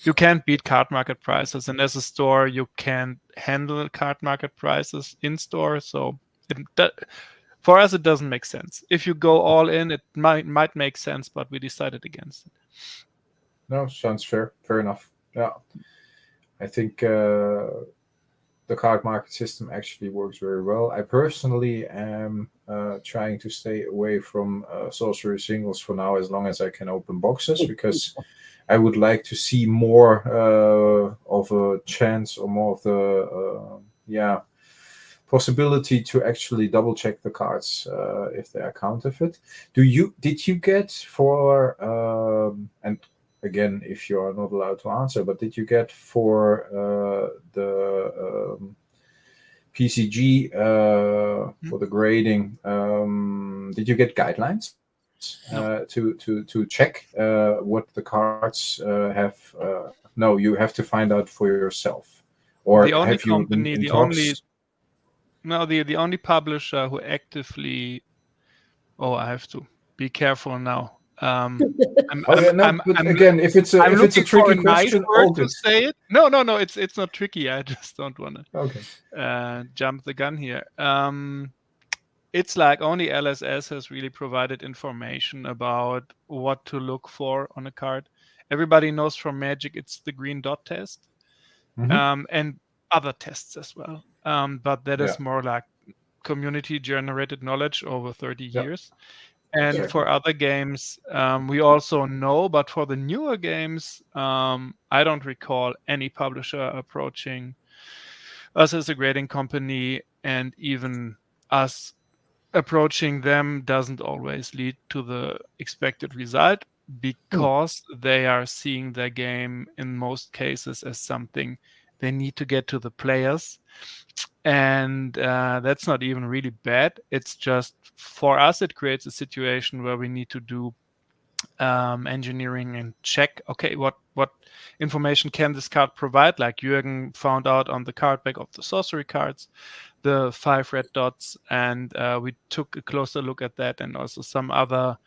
you can't beat card market prices, and as a store you can't handle card market prices in store. So for us it doesn't make sense. If you go all in, it might make sense, but we decided against it. No, sounds fair enough. Yeah, I think the card market system actually works very well. I personally am trying to stay away from sorcery singles for now, as long as I can open boxes, because I would like to see more of a chance or more of the possibility to actually double check the cards if they are counterfeit. Did you get for and again, if you are not allowed to answer, but did you get for the PCG for the grading? Did you get guidelines to check what the cards have? No, you have to find out for yourself. Or the only have you company, in the talks? only publisher who actively. Oh, I have to be careful now. Again, if it's a tricky question, all to good. say it. No, it's not tricky. I just don't want to jump the gun here. It's like only LSS has really provided information about what to look for on a card. Everybody knows from Magic it's the green dot test, and other tests as well. But that is more like community generated knowledge over 30 years. And for other games, we also know, but for the newer games, I don't recall any publisher approaching us as a grading company, and even us approaching them doesn't always lead to the expected result, because they are seeing their game in most cases as something they need to get to the players. And that's not even really bad. It's just, for us, it creates a situation where we need to do engineering and check, okay, what information can this card provide? Like Jürgen found out on the card back of the sorcery cards, the 5 red dots, and we took a closer look at that, and also some other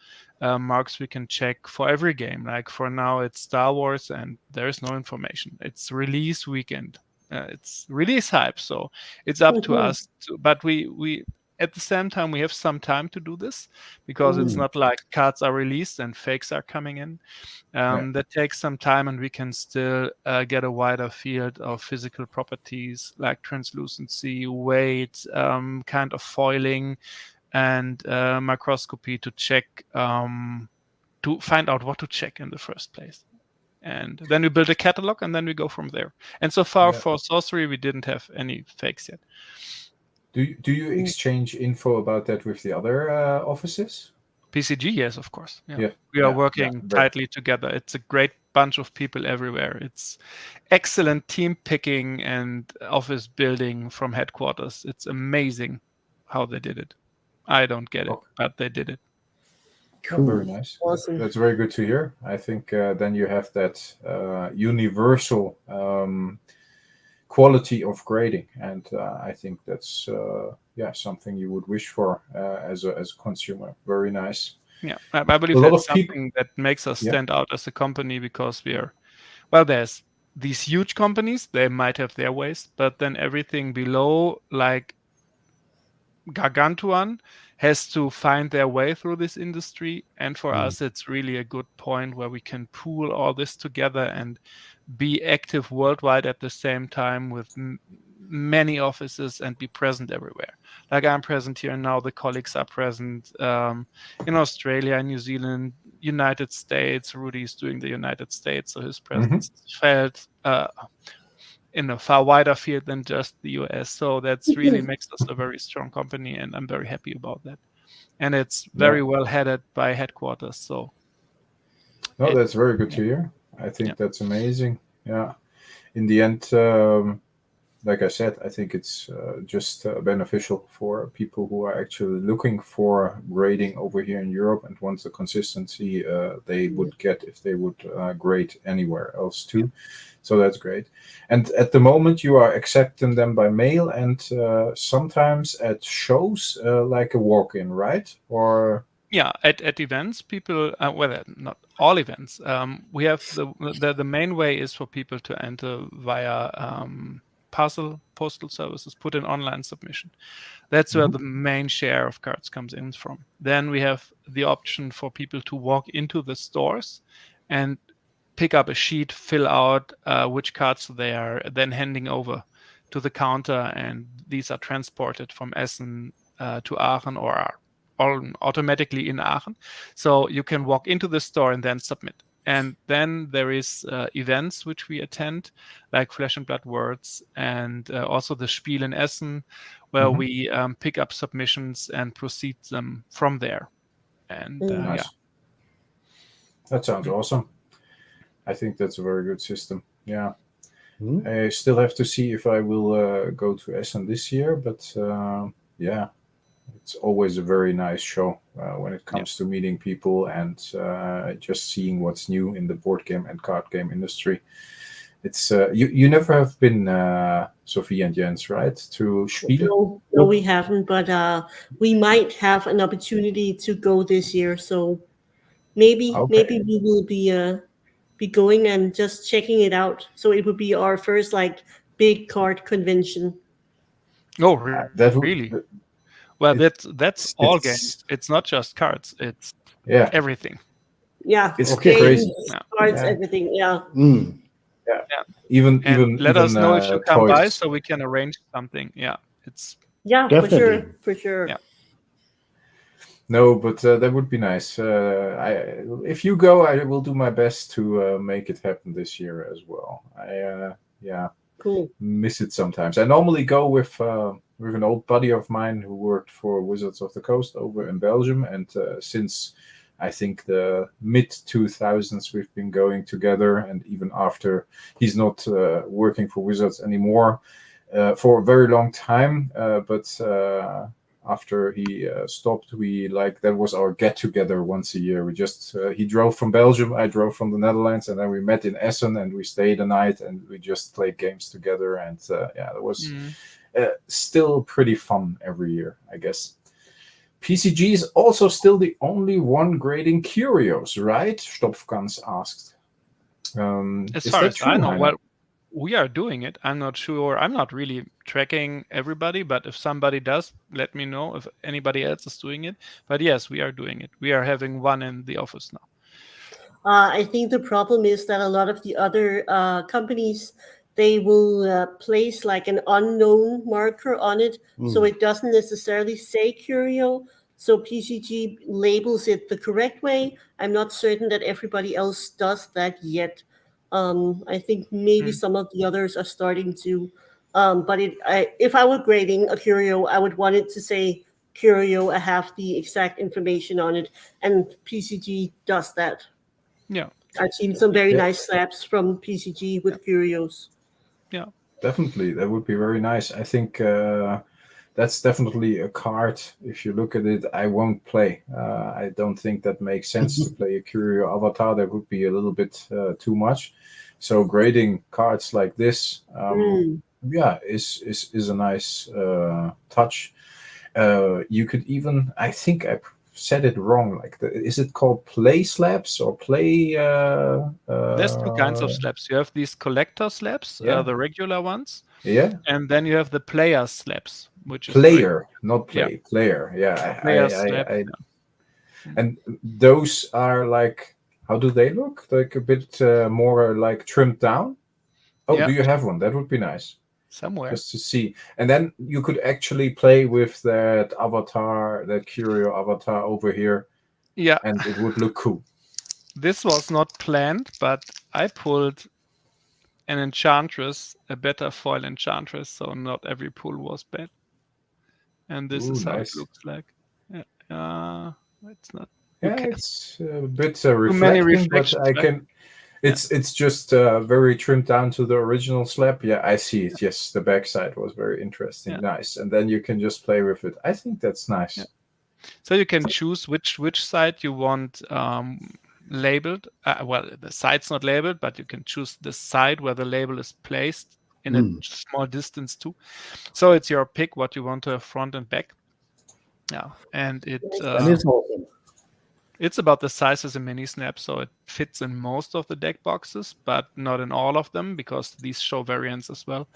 marks we can check for every game. Like for now it's Star Wars, and there is no information. It's release weekend. It's release hype, so it's up to us but we at the same time we have some time to do this, because it's not like cards are released and fakes are coming in. That takes some time, and we can still get a wider field of physical properties like translucency, weight, kind of foiling, and microscopy to check, to find out what to check in the first place. And then we build a catalog, and then we go from there. And so far for sorcery, we didn't have any fakes yet. Do you exchange info about that with the other offices? PCG, yes, of course. We are working tightly together. It's a great bunch of people everywhere. It's excellent team picking and office building from headquarters. It's amazing how they did it. I don't get it, but they did it. Oh, very nice. Awesome. That's very good to hear. I think then you have that universal quality of grading, and I think that's something you would wish for as a consumer. Very nice. Yeah, I believe A lot that's of people- something that makes us Yeah. stand out as a company, because there's these huge companies, they might have their ways, but then everything below, like Gargantuan, has to find their way through this industry. And for us, it's really a good point where we can pool all this together and be active worldwide at the same time with many offices and be present everywhere. Like I'm present here now, the colleagues are present in Australia, New Zealand, United States. Rudy's doing the United States, so his presence is felt in a far wider field than just the US. So that's really makes us a very strong company, and I'm very happy about that. And it's very well headed by headquarters. So no, that's very good to hear. I think that's amazing. Yeah. In the end, like I said, I think it's just beneficial for people who are actually looking for grading over here in Europe and want the consistency they would get if they would grade anywhere else too. So that's great. And at the moment, you are accepting them by mail and sometimes at shows like a walk-in, right? Or yeah, at events, people not all events. We have the main way is for people to enter via postal services, put an online submission. That's where the main share of cards comes in from. Then we have the option for people to walk into the stores and pick up a sheet, fill out which cards they are then handing over to the counter, and these are transported from Essen to Aachen or are automatically in Aachen. So you can walk into the store and then submit. And then there is events which we attend, like Flesh and Blood Words, and also the Spiel in Essen, where we pick up submissions and proceed them from there. And nice. That sounds awesome. I think that's a very good system. Yeah. I still have to see if I will go to Essen this year, but it's always a very nice show when it comes to meeting people and just seeing what's new in the board game and card game industry. It's you never have been Sofie and Jens, right? To Spiel? No, we haven't, but we might have an opportunity to go this year. So maybe we will be going and just checking it out. So it would be our first big card convention. Oh, that would, really? Well, that's all games. It's not just cards. It's everything. Yeah, it's crazy. Cards, everything. Yeah. Even let us know if you come toys. by so we can arrange something. Yeah, it's definitely. for sure. Yeah. No, but that would be nice. If you go, I will do my best to make it happen this year as well. Cool. Miss it sometimes. I normally go with an old buddy of mine who worked for Wizards of the Coast over in Belgium, and since I think the mid-2000s we've been going together, and even after he's not working for Wizards anymore for a very long time, but after he stopped, that was our get-together once a year. We just he drove from Belgium, I drove from the Netherlands, and then we met in Essen and we stayed a night and we just played games together, and it was still pretty fun every year, I guess. PCG is also still the only one grading curios, right? Stopfkans asked. As far as I know, well, we are doing it. I'm not sure. I'm not really tracking everybody, but if somebody does, let me know if anybody else is doing it. But yes, we are doing it. We are having one in the office now. I think the problem is that a lot of the other companies, they will place an unknown marker on it, so it doesn't necessarily say Curio. So PCG labels it the correct way. I'm not certain that everybody else does that yet. I think maybe some of the others are starting to. But if I were grading a Curio, I would want it to say Curio. I have the exact information on it, and PCG does that. Yeah. I've seen some very nice slabs from PCG with Curios. Yeah. Definitely, that would be very nice. I think that that's definitely a card. If you look at it, I won't play. I don't think that makes sense to play a Curio Avatar. That would be a little bit too much. So grading cards like this, yeah, is a nice touch. You could even, I think I said it wrong. Like, is it called play slabs or play? There's two kinds of slabs. You have these collector slabs, Yeah. the regular ones, Yeah, and then you have the player slabs, which is player, not play. Yeah. Player. Yeah, player slab. and those are like, how do they look? Like a bit more like trimmed down. Oh, Yeah. do you have one? That would be nice. Somewhere. Just to see. And then you could actually play with that avatar, that Curio avatar over here. Yeah. And it would look cool. This was not planned, but I pulled an enchantress, a better foil enchantress, so not every pull was bad. And this is how nice. it looks like. Yeah, it's not. Yeah, Okay. it's a bit many reflecting, but reflections, I right? can. It's just very trimmed down to the original slab. Yeah, I see it. Yes, the backside was very interesting. Yeah. Nice, and then you can just play with it. I think that's nice. Yeah. So you can choose which side you want labeled. Well, the side's not labeled, but you can choose the side where the label is placed in a small distance too. So it's your pick what you want to have front and back. Yeah, and That is awesome. it's about the size as a mini snap, so it fits in most of the deck boxes, but not in all of them because these show variants as well.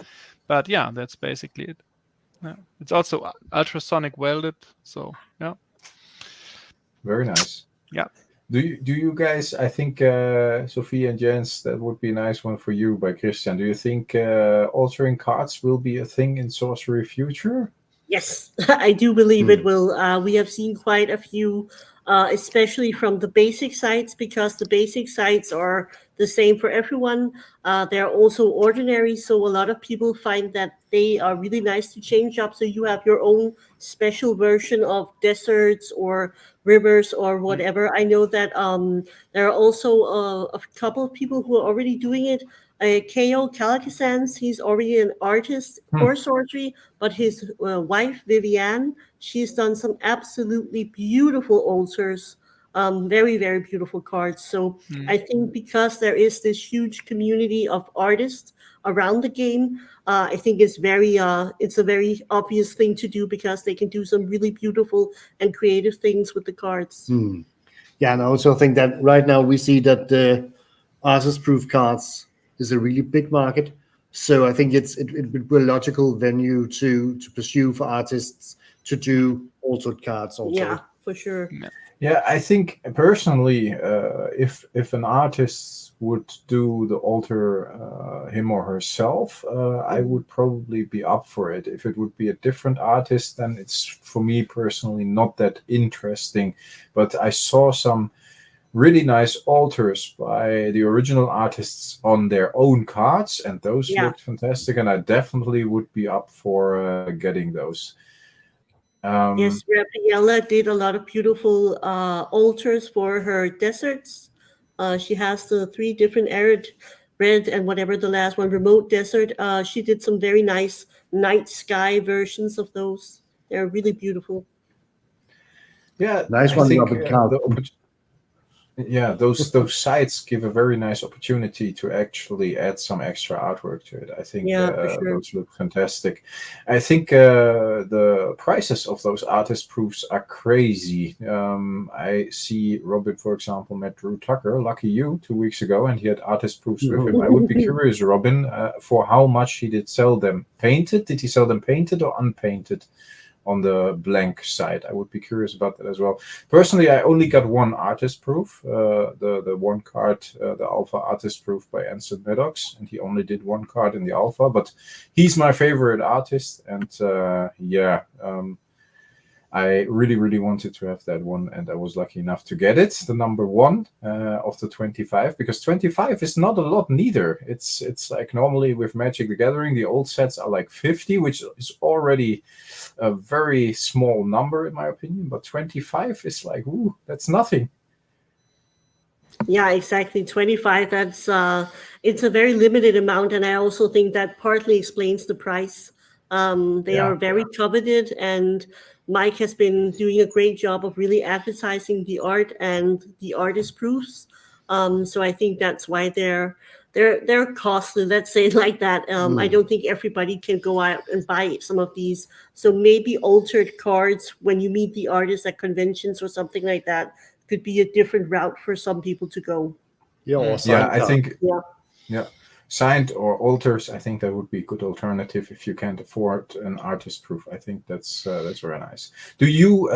But yeah, that's basically it. Yeah. It's also ultrasonic welded, so yeah. Very nice. Yeah. Do you guys? I think Sofie and Jens, that would be a nice one for you by Christian. Do you think altering cards will be a thing in Sorcery future? Yes, I do believe it will. We have seen quite a few, especially from the basic sites, because the basic sites are the same for everyone. They're also ordinary, so a lot of people find that they are really nice to change up. So you have your own special version of deserts or rivers or whatever. I know that there are also a couple of people who are already doing it. Ko Kalakasans, he's already an artist for sorcery, but his wife Viviane, she's done some absolutely beautiful altars, very, very beautiful cards. So I think because there is this huge community of artists around the game, I think it's a very obvious thing to do because they can do some really beautiful and creative things with the cards. Yeah, and I also think that right now we see that the artist-proof cards is a really big market. So I think it would be a logical venue to pursue for artists to do altered cards also. Yeah, for sure. Yeah, I think personally, if an artist would do the altar him or herself, I would probably be up for it. If it would be a different artist, then it's for me personally not that interesting. But I saw some really nice altars by the original artists on their own cards, and those looked fantastic, and I definitely would be up for getting those. Yes, Rafaela did a lot of beautiful altars for her deserts. She has the 3 different arid, red, and whatever the last one, remote desert. She did some very nice night sky versions of those. They're really beautiful. Yeah, nice I one, think, Robert. yeah, those sites give a very nice opportunity to actually add some extra artwork to it. I think for sure. those look fantastic. I think the prices of those artist proofs are crazy. I see Robin, for example, met Drew Tucker, lucky you, 2 weeks ago, and he had artist proofs with him. I would be curious, Robin, for how much he did sell them. Painted? Did he sell them painted or unpainted? On the blank side, I would be curious about that as well. Personally, I only got one artist proof, the one card, the Alpha artist proof by Anson Maddox, and he only did one card in the Alpha, but he's my favorite artist, and I really, really wanted to have that one, and I was lucky enough to get it, the number 1 of the 25, because 25 is not a lot neither. It's like normally with Magic the Gathering, the old sets are like 50, which is already a very small number in my opinion, but 25 is like, ooh, that's nothing. Yeah, exactly. 25, that's it's a very limited amount, and I also think that partly explains the price. They are very coveted, and Mike has been doing a great job of really advertising the art and the artist proofs. So I think that's why they're costly. Let's say it like that. I don't think everybody can go out and buy some of these. So maybe altered cards when you meet the artist at conventions or something like that could be a different route for some people to go. Yeah, or I think Yeah. signed or alters. I think that would be a good alternative if you can't afford an artist proof. I think that's very nice. Do you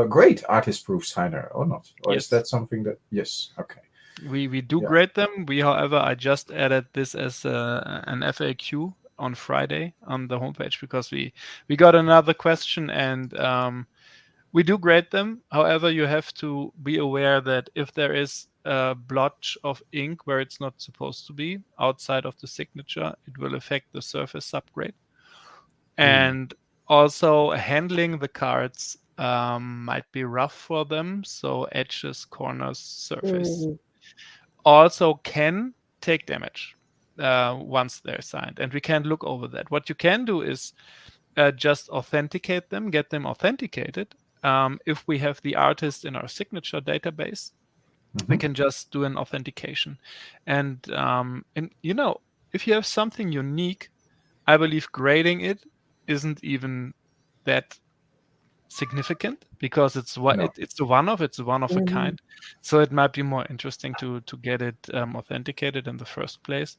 grade artist proofs, Heiner, or not? Or Yes. is that something that? Yes. Okay. We do grade them. However, I just added this as an FAQ on Friday on the homepage because we got another question, and we do grade them. However, you have to be aware that if there is a blotch of ink where it's not supposed to be outside of the signature, it will affect the surface subgrade. And also handling the cards might be rough for them. So edges, corners, surface also can take damage once they're signed. And we can look over that. What you can do is just authenticate them, get them authenticated. If we have the artist in our signature database, we can just do an authentication. And if you have something unique, I believe grading it isn't even that significant because it's a one-off, it's a one of a kind. So it might be more interesting to get it authenticated in the first place.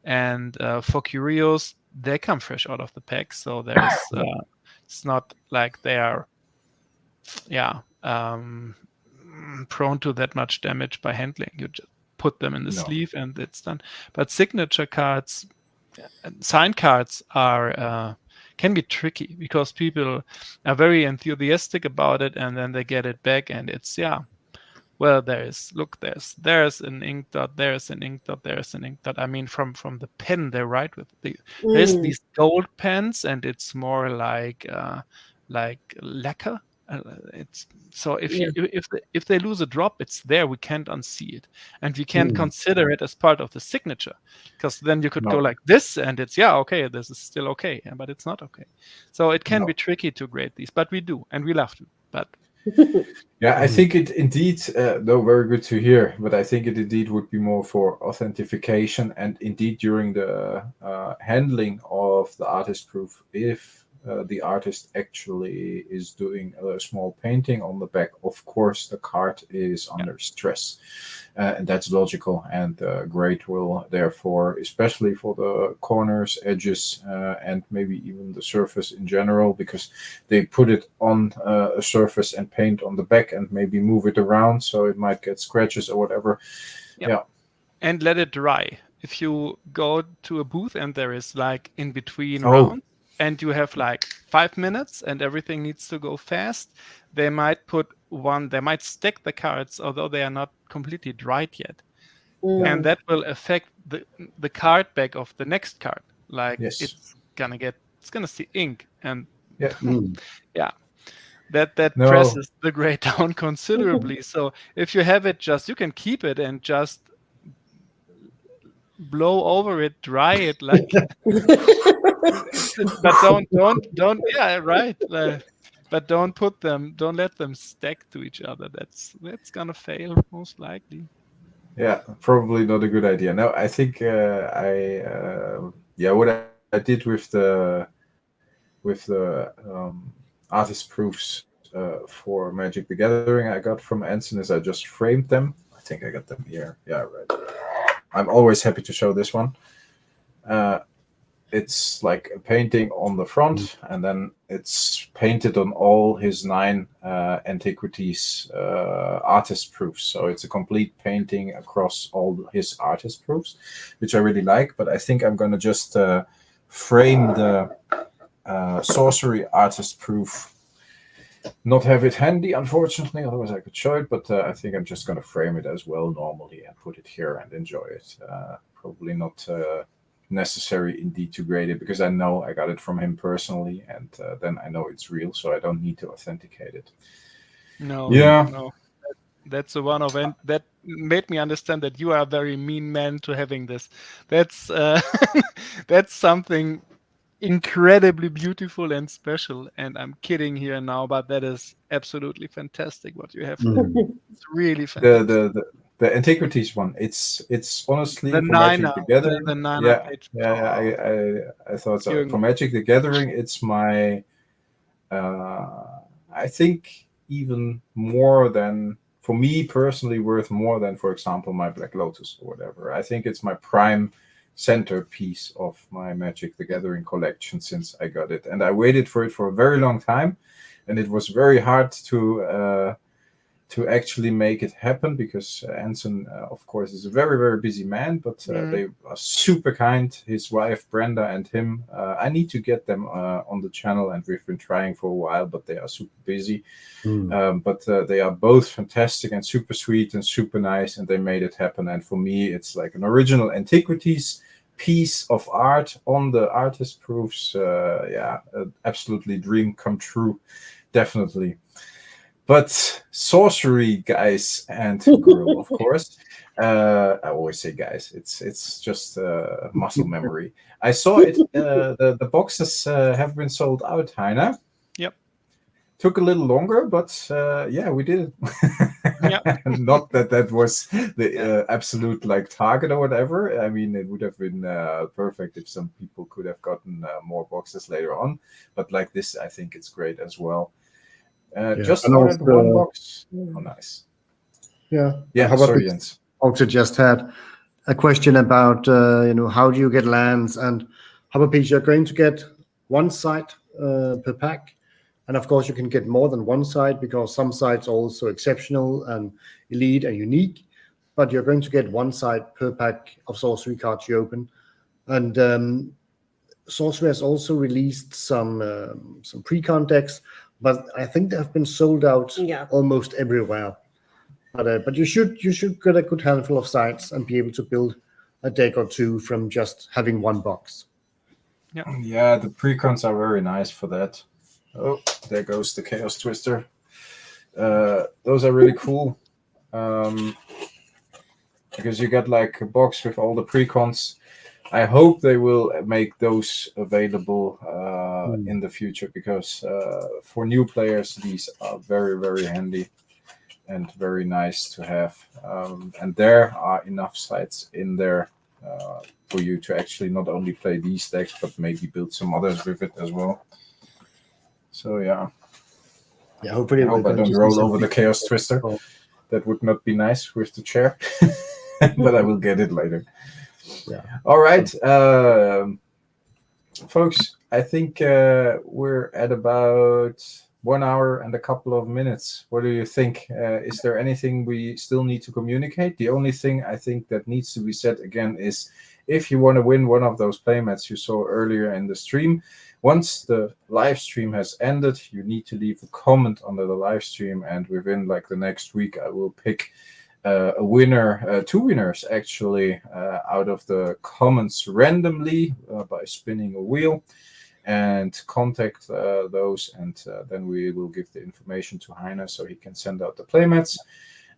And for Curios, they come fresh out of the pack, so there's it's not like they are prone to that much damage by handling. You just put them in the sleeve and it's done. But signature cards, signed cards are can be tricky because people are very enthusiastic about it, and then they get it back, and it's well, there's an ink dot, there's an ink dot, there's an ink dot. I mean, from the pen they write with, there's these gold pens, and it's more like lacquer. It's so if they lose a drop, it's there. We can't unsee it, and we can't consider it as part of the signature, because then you could go like this, and it's okay, this is still okay, but it's not okay. So it can be tricky to grade these, but we do, and we love to. But I think it indeed, though very good to hear, but I think it indeed would be more for authentication, and indeed during the handling of the artist proof, if the artist actually is doing a small painting on the back, of course the card is under stress, and that's logical, and the grade will therefore, especially for the corners, edges, and maybe even the surface in general, because they put it on a surface and paint on the back and maybe move it around, so it might get scratches or whatever. And let it dry. If you go to a booth and there is like in between rounds, and you have like 5 minutes and everything needs to go fast, they might stack the cards, although they are not completely dried yet. And that will affect the card back of the next card. Like it's gonna see ink, and that presses the grade down considerably. So if you have it, you can keep it and just blow over it, dry it, like but don't but don't let them stack to each other. That's gonna fail most likely. Probably not a good idea. No, I think what I did with the artist proofs for Magic the Gathering I got from Anson is I just framed them. I think I got them here. Right. I'm always happy to show this one. It's like a painting on the front, and then it's painted on all his 9 antiquities artist proofs. So it's a complete painting across all his artist proofs, which I really like. But I think I'm going to just frame the sorcery artist proof. Not have it handy, unfortunately, otherwise I could show it, but I think I'm just going to frame it as well normally and put it here and enjoy it. Probably not necessary indeed to grade it, because I know I got it from him personally, and then I know it's real, so I don't need to authenticate it. No. That's the one of that made me understand that you are a very mean man to having this. That's that's something incredibly beautiful and special. And I'm kidding here now, but that is absolutely fantastic what you have there. It's really fantastic. The antiquities one. It's honestly The for Magic Niner, the Gathering. the Niner Yeah, page. I thought so. Jürgen. For Magic the Gathering, it's my. I think even more than, for me personally, worth more than, for example, my Black Lotus or whatever. I think it's my prime centerpiece of my Magic the Gathering collection since I got it, and I waited for it for a very long time, and it was very hard to actually make it happen because Anson, of course, is a very, very busy man, but they are super kind. His wife, Brenda, and him. I need to get them on the channel, and we've been trying for a while, but they are super busy. But they are both fantastic and super sweet and super nice, and they made it happen. And for me, it's like an original antiquities piece of art on the artist proofs. Absolutely dream come true, definitely. But sorcery, guys, and girl, of course. I always say guys. It's just muscle memory. I saw it. The boxes have been sold out, Heiner. Yep. Took a little longer, but we did it. Yep. Not that was the absolute like target or whatever. I mean, it would have been perfect if some people could have gotten more boxes later on. But like this, I think it's great as well. Just ordered one box. Oh, nice. Yeah. Yeah. Sorry, Jens. Also, just had a question about how do you get lands, and how about you're going to get one site per pack, and of course you can get more than one site because some sites are also exceptional and elite and unique, but you're going to get one site per pack of sorcery cards you open. And Sorcery has also released some pre-con decks, but I think they have been sold out almost everywhere. But you should get a good handful of sites and be able to build a deck or two from just having one box. Yeah, the pre-cons are very nice for that. Oh, there goes the Chaos Twister. Those are really cool. Because you get like a box with all the pre-cons. I hope they will make those available in the future, because for new players, these are very, very handy and very nice to have. And there are enough sites in there for you to actually not only play these decks, but maybe build some others with it as well. So yeah. Yeah, hopefully I hope I don't roll over the Chaos Twister. That would not be nice with the chair, but I will get it later. Yeah. All right, folks, I think we're at about 1 hour and a couple of minutes. What do you think? Is there anything we still need to communicate? The only thing I think that needs to be said again is, if you want to win one of those playmats you saw earlier in the stream, once the live stream has ended, you need to leave a comment under the live stream, and within like the next week, I will pick a winner, two winners actually, out of the comments randomly by spinning a wheel, and contact those, and then we will give the information to Heiner so he can send out the playmats.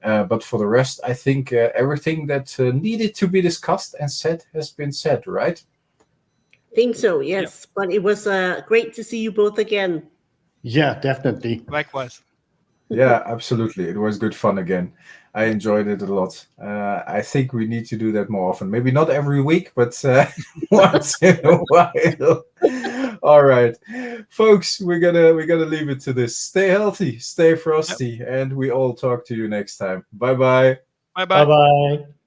But for the rest, I think everything that needed to be discussed and said has been said, right? Think so, yes. Yep. But it was great to see you both again. Yeah, definitely. Likewise. Yeah, absolutely. It was good fun again. I enjoyed it a lot. I think we need to do that more often. Maybe not every week, but once in a while. All right, folks, we're gonna leave it to this. Stay healthy, stay frosty, and we all talk to you next time. Bye-bye. Bye-bye. Bye-bye.